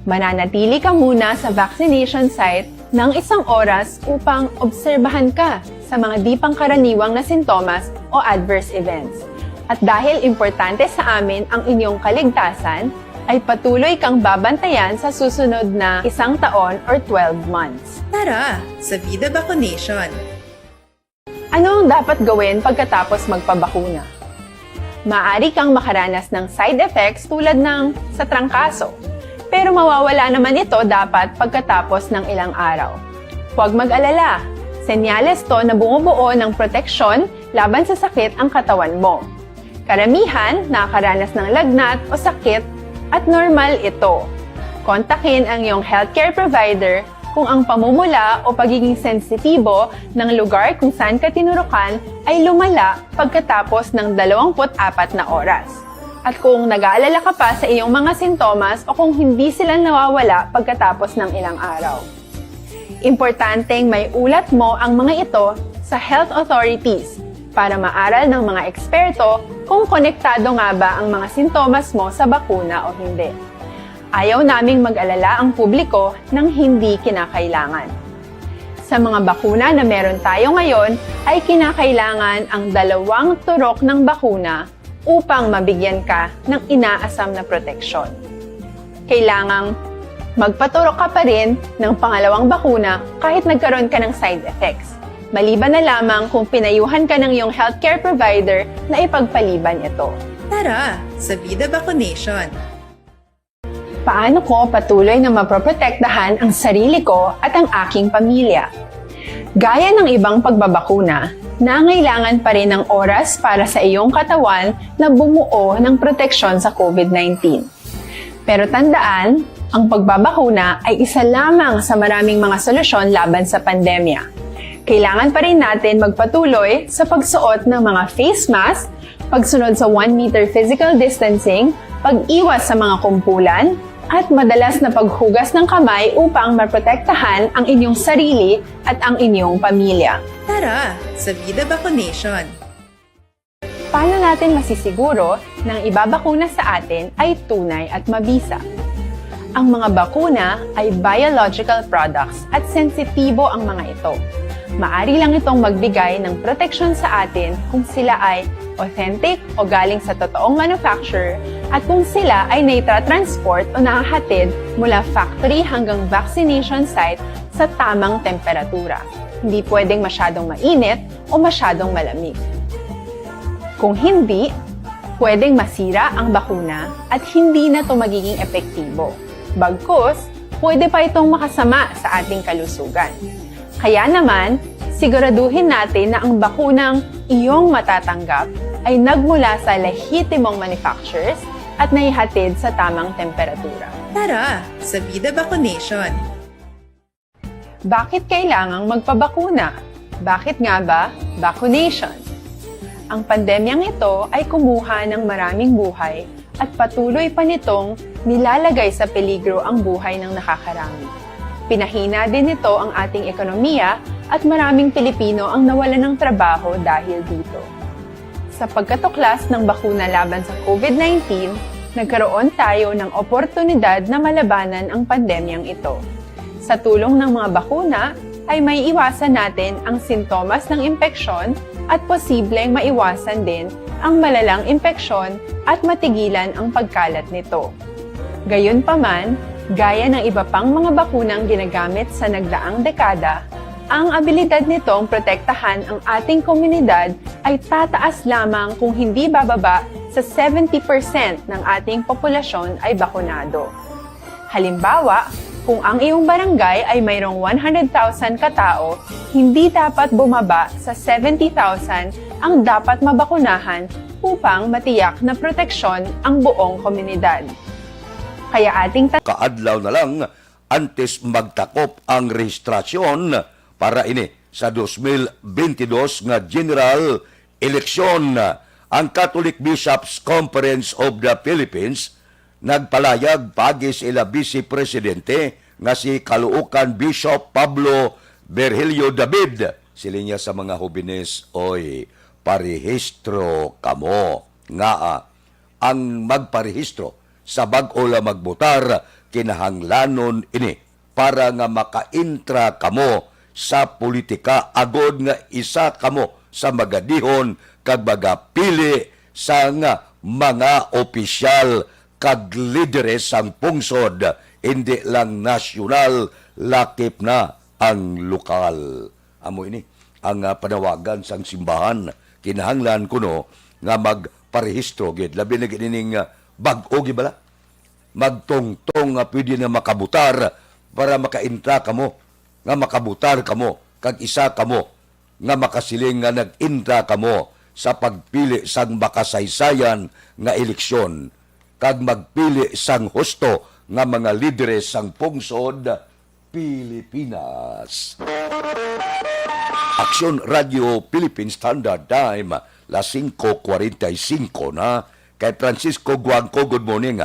Mananatili ka muna sa vaccination site ng 1 oras upang obserbahan ka sa mga di pangkaraniwang na sintomas o adverse events. At dahil importante sa amin ang inyong kaligtasan, ay patuloy kang babantayan sa susunod na 1 taon or 12 months. Tara, sa Vida Vaccination! Ano ang dapat gawin pagkatapos magpabakuna? Maaari kang makaranas ng side effects tulad ng sa trangkaso, pero mawawala naman ito dapat pagkatapos ng ilang araw. Huwag mag-alala, senyales to na bumubuo ng proteksyon laban sa sakit ang katawan mo. Karamihan nakakaranas ng lagnat o sakit at normal ito. Kontakin ang iyong healthcare provider kung ang pamumula o pagiging sensitibo ng lugar kung saan ka tinurukan ay lumala pagkatapos ng 24 na oras. At kung nag-aalala ka pa sa iyong mga sintomas o kung hindi sila nawawala pagkatapos ng ilang araw. Importanteng may ulat mo ang mga ito sa health authorities para maaral ng mga eksperto kung konektado nga ba ang mga sintomas mo sa bakuna o hindi. Ayaw naming mag-alala ang publiko ng hindi kinakailangan. Sa mga bakuna na meron tayo ngayon, ay kinakailangan ang 2 turok ng bakuna upang mabigyan ka ng inaasam na proteksyon. Kailangang magpaturok ka pa rin ng 2 bakuna kahit nagkaroon ka ng side effects. Maliban na lamang kung pinayuhan ka ng iyong healthcare provider na ipagpaliban ito. Tara, sa Vida Vaccination! Paano ko patuloy na maproprotektahan ang sarili ko at ang aking pamilya? Gaya ng ibang pagbabakuna, nangailangan pa rin ng oras para sa iyong katawan na bumuo ng proteksyon sa COVID-19. Pero tandaan, ang pagbabakuna ay isa lamang sa maraming mga solusyon laban sa pandemya. Kailangan pa rin natin magpatuloy sa pagsuot ng mga face mask, pagsunod sa 1 meter physical distancing, pag-iwas sa mga kumpulan, at madalas na paghugas ng kamay upang maprotektahan ang inyong sarili at ang inyong pamilya. Tara, sa Vida Vaccination! Paano natin masisiguro na ang ibabakuna sa atin ay tunay at mabisa? Ang mga bakuna ay biological products at sensitibo ang mga ito. Maari lang itong magbigay ng proteksyon sa atin kung sila ay authentic o galing sa totoong manufacturer at kung sila ay naitra-transport o nahahatid mula factory hanggang vaccination site sa tamang temperatura. Hindi pwedeng masyadong mainit o masyadong malamig. Kung hindi, pwedeng masira ang bakuna at hindi na ito magiging epektibo. Bagkus, pwede pa itong makasama sa ating kalusugan. Kaya naman, siguraduhin natin na ang bakunang iyong matatanggap ay nagmula sa lehitimong manufacturers at naihatid sa tamang temperatura. Tara, sa Vida Vaccination! Bakit kailangang magpabakuna? Bakit nga ba vaccination? Ang pandemyang ito ay kumuha ng maraming buhay at patuloy pa nitong nilalagay sa peligro ang buhay ng nakakarami. Pinahina din nito ang ating ekonomiya at maraming Pilipino ang nawalan ng trabaho dahil dito. Sa pagkatuklas ng bakuna laban sa COVID-19, nagkaroon tayo ng oportunidad na malabanan ang pandemyang ito. Sa tulong ng mga bakuna, ay may iwasan natin ang sintomas ng impeksyon at posibleng maiwasan din ang malalang impeksyon at matigilan ang pagkalat nito. Gayunpaman, gaya ng iba pang mga bakunang ginagamit sa nagdaang dekada, ang abilidad nitong protektahan ang ating komunidad ay tataas lamang kung hindi bababa sa 70% ng ating populasyon ay bakunado. Halimbawa, kung ang iyong barangay ay mayroong 100,000 katao, hindi dapat bumaba sa 70,000 ang dapat mabakunahan upang matiyak na proteksyon ang buong komunidad. Kaya ating kaadlaw na lang antes magtakop ang rehistrasyon para ini sa 2022 nga general eleksyon. Ang Catholic Bishops Conference of the Philippines nagpalayag pagi sa ila Vice Presidente nga si Caloocan Bishop Pablo Virgilio David. Sila niya sa mga hobines, oy, parehistro kamo. Nga ang magparehistro sa bag-o la magbotar kinahanglanon ini para nga makaintra kamo sa politika agod nga isa kamo sa magadihon kag magapili sa nga mga opisyal kag lideres ang pungsod, hindi lang nasyonal, lakip na ang lokal. Amo ini ang panawagan sang simbahan, kinahanglan kuno nga magparehistro gid labi na gining bag-o gibala magtongtong nga pwede na makabutar para makaintra kamo, nga makabutar kamo kag isa kamo nga makasiling nga nag-intra kamo sa pagpili sang makasaysayan nga eleksyon kag magpili sang husto nga mga lideres sang pungsod Pilipinas. Aksyon Radio Philippine Standard Time, las 5:45 na. Kay Francisco Guangco, good morning.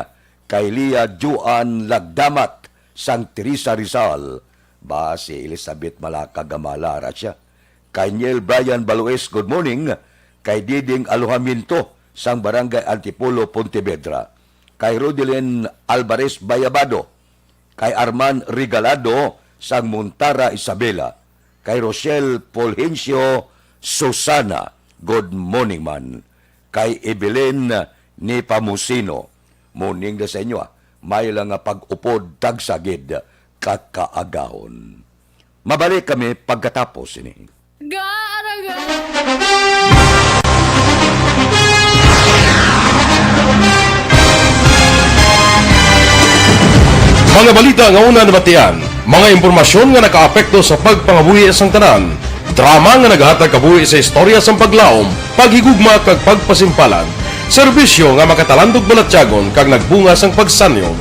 Kay Lia Juan Lagdamat, sang Teresa Rizal. Ba si Elizabeth Malaka Gamalara siya. Kay Niel Brian Balues, good morning. Kay Diding Aluhaminto, sang Barangay Antipolo, Pontevedra. Kay Rodelyn Alvarez Bayabado. Kay Arman Regalado, sang Montara, Isabela. Kay Rochelle Polhencio Susana, good morning man. Kay Evelyn ni Pamusino, morning na sa inyo. May lang nga pag-upod tagsagid kakaagahon. Mabalik kami pagkatapos ini. Mga balita nga una nabatian, mga impormasyon nga nakaapekto sa pagpangabuhi sang tanan, drama nga naghatag kabuhi sa istorya sang paglaom, paghigugma kag pagpasimpalan, serbisyo nga makatalandog balatyagon kag nagbunga sang pagsanyon,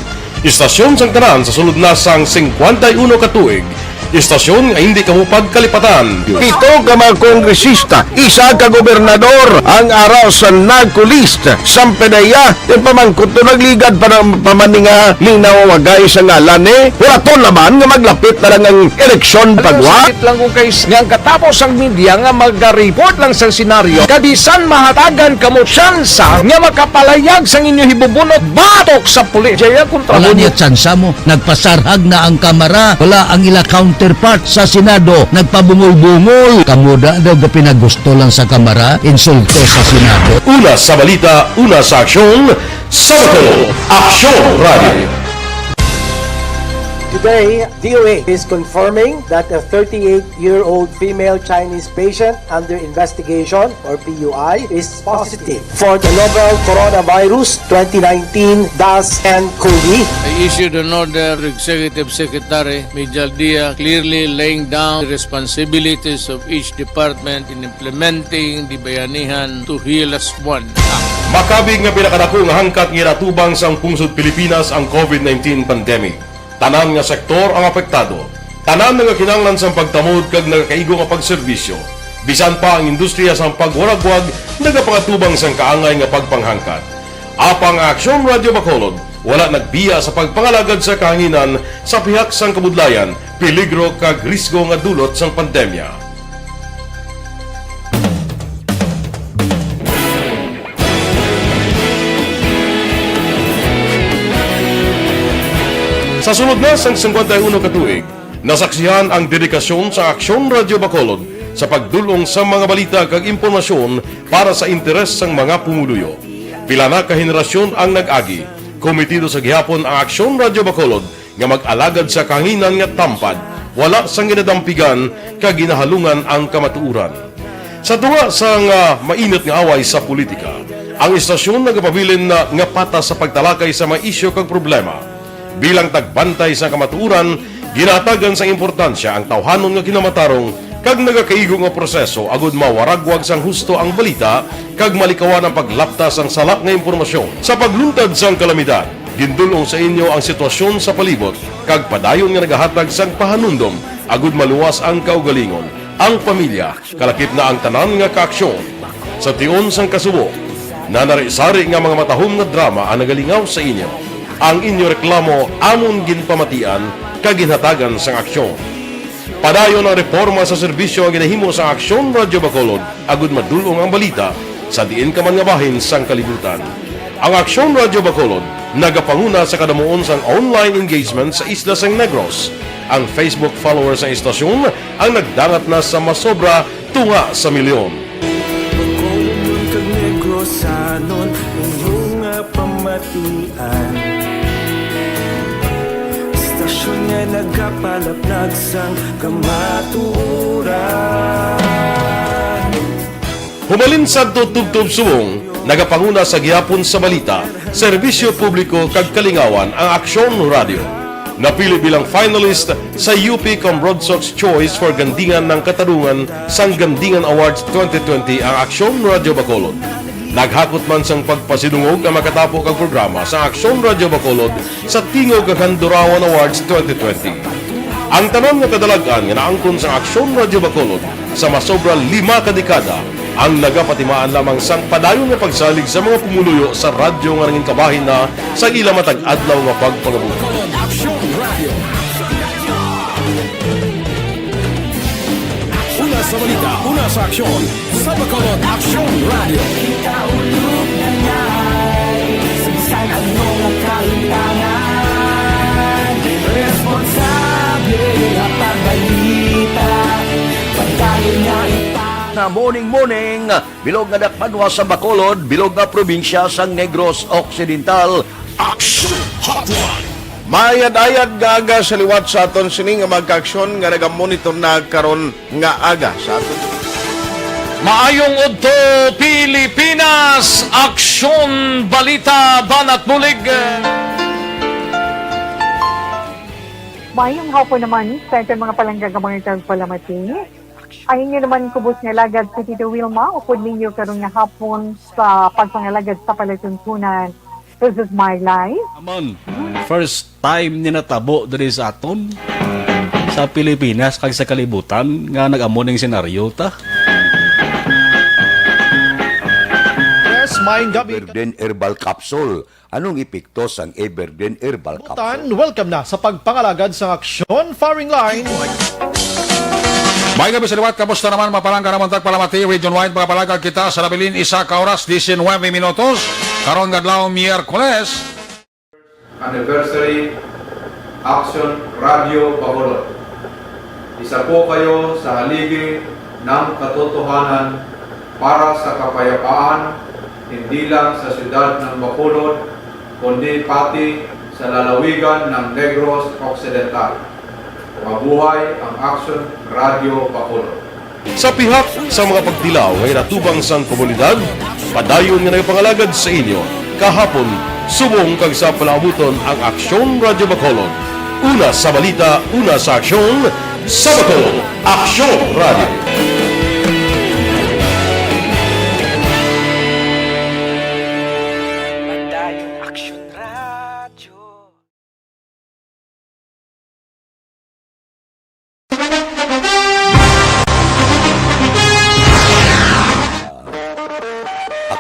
istasyon sang tanan sa sulod na sang 51 ka tuig, istasyon nga hindi kamo pagkalipatan. Ito ka mga kongresista, isa ka gobernador ang araw sa nagkulist sa pedaya yung pamangkot to nagligad para pamaninga linaw wagay sa ngalan wala to naman nga maglapit na lang ang eleksyon pagwa. Sakit lang kung kayo nga katapos ang media nga mag-report lang sa senaryo kadisan mahatagan kamo tsansa nga makapalayag sa inyo hibubunot batok sa pulis. Jaya kontra wala niya tsansa mo, nagpasarhag na ang kamera, wala ang ila counterpart sa Senado, nagpabungol-bungol. Kamuda daw pinagusto lang sa kamera, insulto sa Senado. Una sa balita, una sa aksyon, Sabado, Aksyon Radio. Today, DOA is confirming that a 38-year-old female Chinese patient under investigation, or PUI, is positive for the novel coronavirus 2019-10-CoV. I issued an order to Executive Secretary Major Dia clearly laying down the responsibilities of each department in implementing the Bayanihan to Heal as One Act. Makabig nga pinakadako nga hangkat nga natubang sa pungsod Pilipinas ang COVID-19 pandemic. Tanan nga sektor ang apektado. Tanan nga kinahanglan sa pagtamod kag nagakaigo nga pagserbisyo. Bisan pa ang industriya sa pagwaragwag nagapangatubang sang kaangay nga pagpanghangkat. Apang Aksyon Radio Bacolod wala nagbiya sa pagpangalagad sa kahanginan sa pihak sang kabudlayan, peligro kag risgo nga dulot sang pandemya. Sa sunod na sang 51 katuig, nasaksihan ang dedikasyon sa Aksyon Radio Bacolod sa pagdulong sa mga balita kag impormasyon para sa interes sang mga pumuluyo. Pila na ka henerasyon ang nag-agi, komitido sa gihapon ang Aksyon Radio Bacolod nga mag-alagad sa kahanginan nga tampad, wala sang ginadampigan kag ginahalungan ang kamatuuran. Sa tunga sang mainit nga away sa politika, ang istasyon nagapabilin na nga patas sa pagtalakay sa mga isyu kag problema. Bilang tagbantay sa kamatuuran, ginatagan sa importansya ang tawhanon nga kinamatarong kag nagakaigo nga proseso agud mawaragwag sang husto ang balita kag malikawan ang paglaptas ang salak nga impormasyon. Sa pagluntad sang kalamidad, gindulong sa inyo ang sitwasyon sa palibot kag padayon nga nagahatag sang pahanundom agud maluwas ang kaugalingon, ang pamilya, kalakip na ang tanan nga kaaksyon. Sa tion sang kasubo, nanari-sari nga mga matahom nga drama ang nagalingaw sa inyo. Ang inyo reklamo amon ginpamatian kag ginhatagan sang aksyon. Padayon ang reforma sa serbisyo ang ginahimo sa Aksyon Radio Bacolod agud madulong ang balita sa diin ka man nga bahin sang kalibutan. Ang Aksyon Radio Bacolod nagapanguna sa kadamuon sang online engagement sa Isla Sang Negros. Ang Facebook followers sa istasyon ang nagdangat na sa masobra tunga sa milyon. Bacolod kag Negros anon inyong pamatian. Istasyon nga nagapalaplag sang kamatuuran. Humalin sa tutubtub subong, nagapanguna sa gihapon sa balita, serbisyo publiko kag kalingawan ang Aksyon Radio. Napili bilang finalist sa UP Broadsox Choice for Gandingan ng Katarungan sang Gandingan Awards 2020 ang Aksyon Radio Bacolod. Naghakot man sang pagpasidungog ang makatapo kang programa sa Aksyon Radio Bacolod sa Tingog kag Handurawan Awards 2020. Ang tanon nga kadalagan nga naangkon sa Aksyon Radio Bacolod sa masobra 5 kadekada ang nagapatimaan lamang sang padayon nga pagsalig sa mga pumuluyo sa radyo nga nangin kabahin na sa ila matag adlaw nga pagpangabuhi. Una sa balita, una sa aksyon, sa Bacolod Aksyon Radio. Ikaulog na ngay, sinsan ano ang kailangan. Responsable ang pagbalita, pagkain na na morning, bilog nga dakpanwa sa Bacolod, bilog nga probinsya sang Negros Occidental. Action Hotline! Mayad-ayad nga aga sa liwat sa aton sini nga magka-aksyon nga nagamonitor na karon nga aga sa aton. Maayong udto Pilipinas, Aksyon Balita Banat Mulig. Mayong hapon naman sa aton mga palanggagamang palamati. Ay inyo naman kubos nga lagad sa Tito Wilma, upod ninyo karon nga hapon sa pagpangalagad sa palatuntunan. This is my life. Amon, first time ni natabo diri sa aton sa Pilipinas kag sa kalibutan nga nag-amon ning senaryo ta. Yes, maayong gabi. Everden Herbal Capsule. Anong epekto sang Everden Herbal Capsule? Welcome na sa pagpangalagad sa Aksyon Firing Line. May gabi sa liwat, kamusta naman mapalangga naman tagpalamati, region-wide mga palagag kita sa Labilin, 1 oras, 19 minutos, karon gadlaw Miyerkules. Anniversary Aksyon Radio Bacolod. Isa po kayo sa haligi ng katotohanan para sa kapayapaan, hindi lang sa siyudad ng Bacolod, kundi pati sa lalawigan ng Negros Occidental. Mabuhay ang Aksyon Radio Bacolod. Sa pihak sa mga pagdilaw ngay natubang sang komunidad, padayon nga nagpangalagad sa inyo. Kahapon, subong kag sa palabuton ang Aksyon Radio Bacolod. Una sa balita, una sa aksyon, sa Bacolod, Aksyon Radio.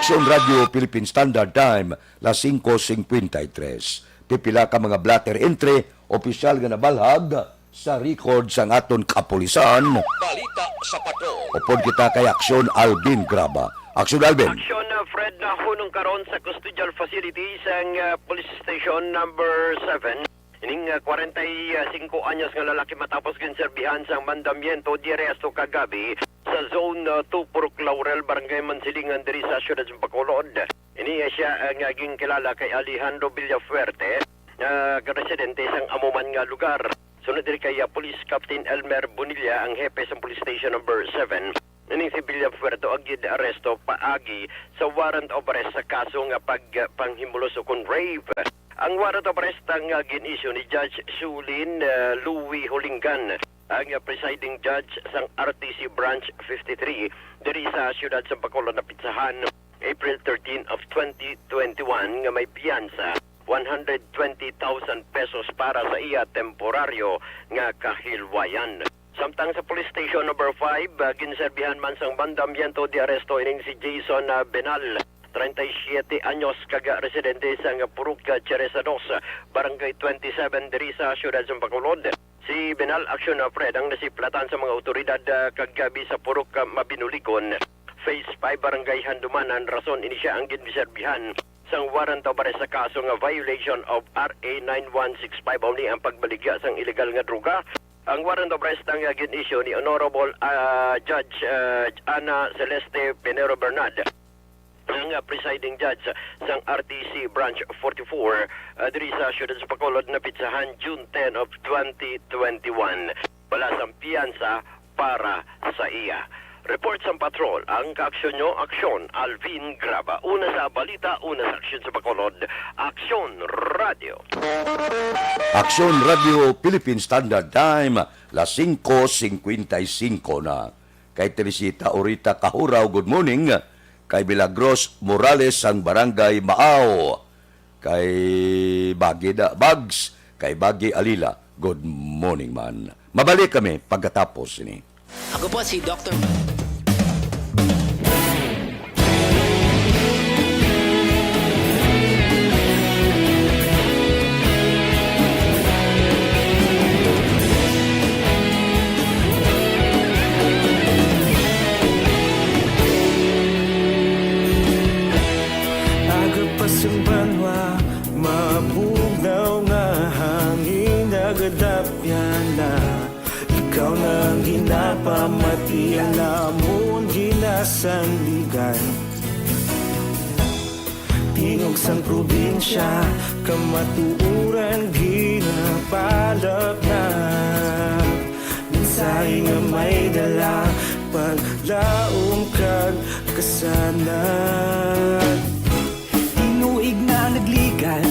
Aksyon Radio Philippine Standard Time, las 5:53. Pipila ka mga blatter entry, opisyal nga nabalhag sa record sang aton kapulisan. Balita sa pato. Upod kita kay Aksyon Alvin Graba. Aksyon Alvin. Aksyon Fred na hunong karon sa custodial facility sang police station number 7 Ining 45 anyos nga lalaki matapos ginserbihan sa mandamiento di aresto kagabi sa Zone 2 Purok Laurel, Barangay Mansilingan diri sa siyudad ng Bacolod. Ini siya ngaging kilala kay Alejandro Villafuerte, residente sang amuman nga lugar. Sunod diri kay Police Captain Elmer Bonilla, ang hepe sa Police Station number 7. Ining si Villafuerte agid aresto paagi sa warrant of arrest sa kaso nga panghimulos o kun rape. Ang warrant of arrest ang gin-issue ni Judge Sulin Louis Hulingan, ang presiding judge sang RTC Branch 53 diri sa siyudad sa Bacolod na Pitsahan, April 13 of 2021 nga may piyansa 120,000 pesos para sa iya temporaryo nga kahilwayan. Samtang sa police station number 5, ginserbihan man sang mandamiento di aresto ining si Jason Benal, 37 anyos, kaga residente sa Purok Cheresados, Barangay 27 diri sa siyudad sa Bacolod. Si Benal Aksyon Fred ang nasiplatan sa mga otoridad kagabi sa Purok Mabinulikon, Phase 5 Barangay Handumanan. Rason ini siya ang ginserbihan sang warrant of arrest sa kaso nga violation of RA 9165 ni ang pagbaligya sang illegal nga droga. Ang warrant of arrest ang gin-issue ni Honorable Judge Ana Celeste Pinero Bernard, ang presiding judge sang RTC Branch 44 diri sa siyudad sa Bacolod na Pitsahan, June 10 of 2021. Wala sang piyansa para sa iya. Report sa patrol ang kaaksyon nyo, Aksyon Alvin Graba. Una sa balita, una sa aksyon sa Bacolod, Aksyon Radio. Aksyon Radio Philippine Standard Time, las 5:55 na. Kay Teresita Orita Kahuraw, good morning. Kay Milagros Morales ang Barangay Maaw. Kay Bags, kay Bagi Alila, good morning man. Mabalik kami pagkatapos ini. Ako po si Dr. Banwa, mabugnaw nga hangin nagadapyan na. Ikaw nang ginapamati, alamon ginasandigan. Tingog sang probinsya, kamatuuran ginapalap na. Minsay nga may dala, paglaom kag kasanan. Tinuig na nagligan,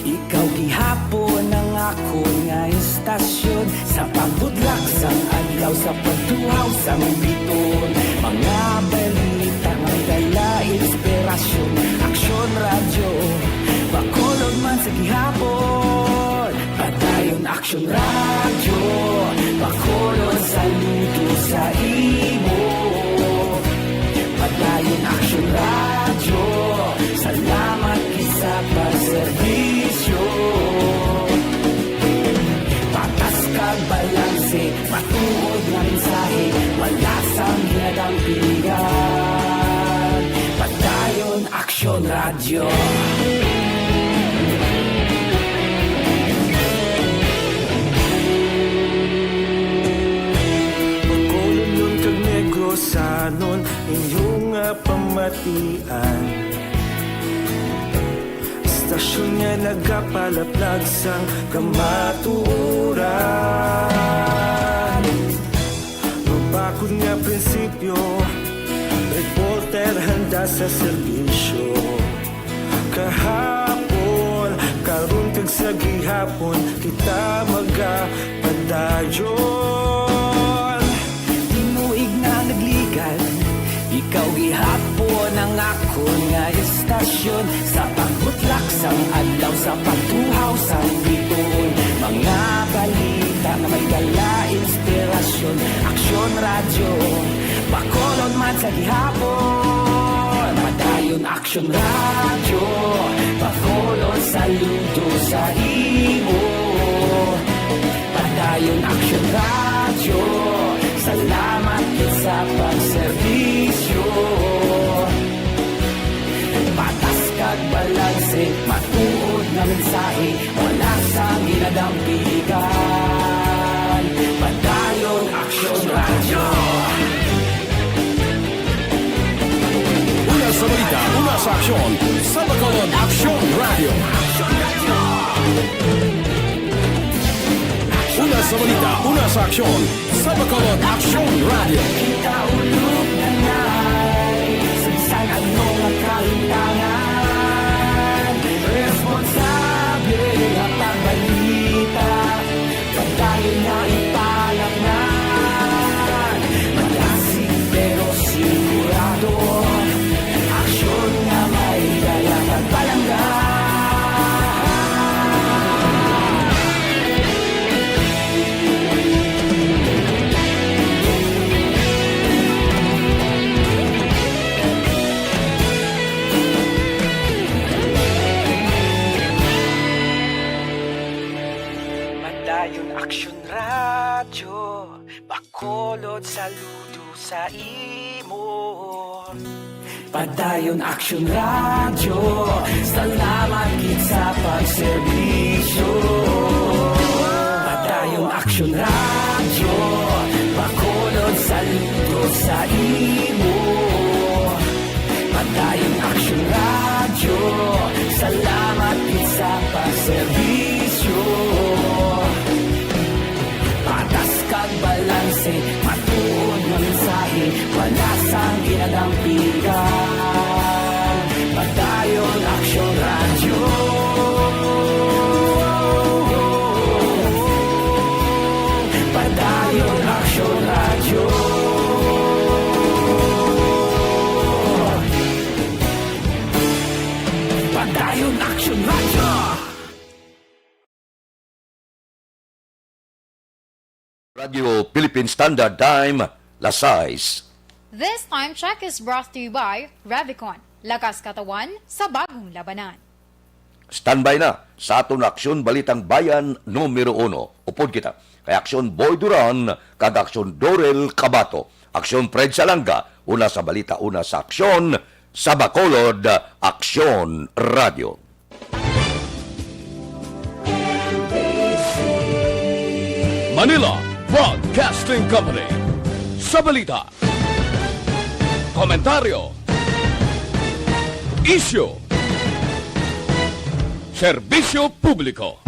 ikaw gihapon ang ako nga istasyon. Sa pagbudlak sang adlaw, sa pagtuhaw sang biton. Mga balita may dala inspirasyon. Aksyon Radio, Bacolod man sa gihapon. Padayon Aksyon Radio, Bacolod saludo sa imo. Padayon Aksyon Radio, salamat sa pagserbisyo. Patas kag balanse, matuod na mensahe, wala sang ginadang pilihan. Padayon Aksyon Radio. Bacolod nun kag Negrosanon, inyong pamatian. Stasyon nga nagapalaplag sang kamatuuran. Mabakod nga prinsipyo, reporter handa sa serbisyo. Kahapon, karon kag sa gihapon, kita magapadayon. Tinuig na nagligan, ikaw gihapon ang ako nga istasyon. Sa pagbutlak sang adlaw, sa pagtuhaw sang biton. Mga balita na may dala inspirasyon. Aksyon Radio, Bacolod man sa gihapon. Padayon Aksyon Radio, Bacolod saludo sa imo. Padayon Aksyon Radio, salamat sa pagserbisyo. Patas kag balanse, matuod na mensahe, wala sa kinadampigan. Padayon Aksyon Radio. Una sa balita, una sa aksyon, sa Bacolod Aksyon Radio. Una sa balita, una sa aksyon, sa Bacolod Aksyon Radio. Kaulog na na'y Sansan anong kahintangan. Responsable at pagbalita, pagkain na ipalaknan. Malasig pero sigurado, aksyon na may dala pagpalanggan. Padayon Aksyon Radio, Bacolod saludo sa imo. Padayon Aksyon Radio, salamat gid sa pagserbisyo. Padayon Aksyon Radio, Bacolod saludo sa imo. Padayon Aksyon Radio, salamat gid sa pagserbisyo. Patas kag balanse, matuod nga mensahe, wala sang kinadampigan. Padayon Aksyon Radio. Padayon Aksyon Radio. Padayon Aksyon Radio. Radio Philippine Standard Time, Las 6. This time check is brought to you by Revicon, lakas katawan sa bagong labanan. Standby na sa aton Aksyon Balitang Bayan numero 1. Upod kita kay Aksyon Boy Duran kag Aksyon Dorel Cabato. Aksyon Fred Salanga, una sa balita, una sa aksyon sa Bacolod Aksyon Radio. Manila Broadcasting Company. Sa balita, komentaryo, isyu, serbisyo publiko.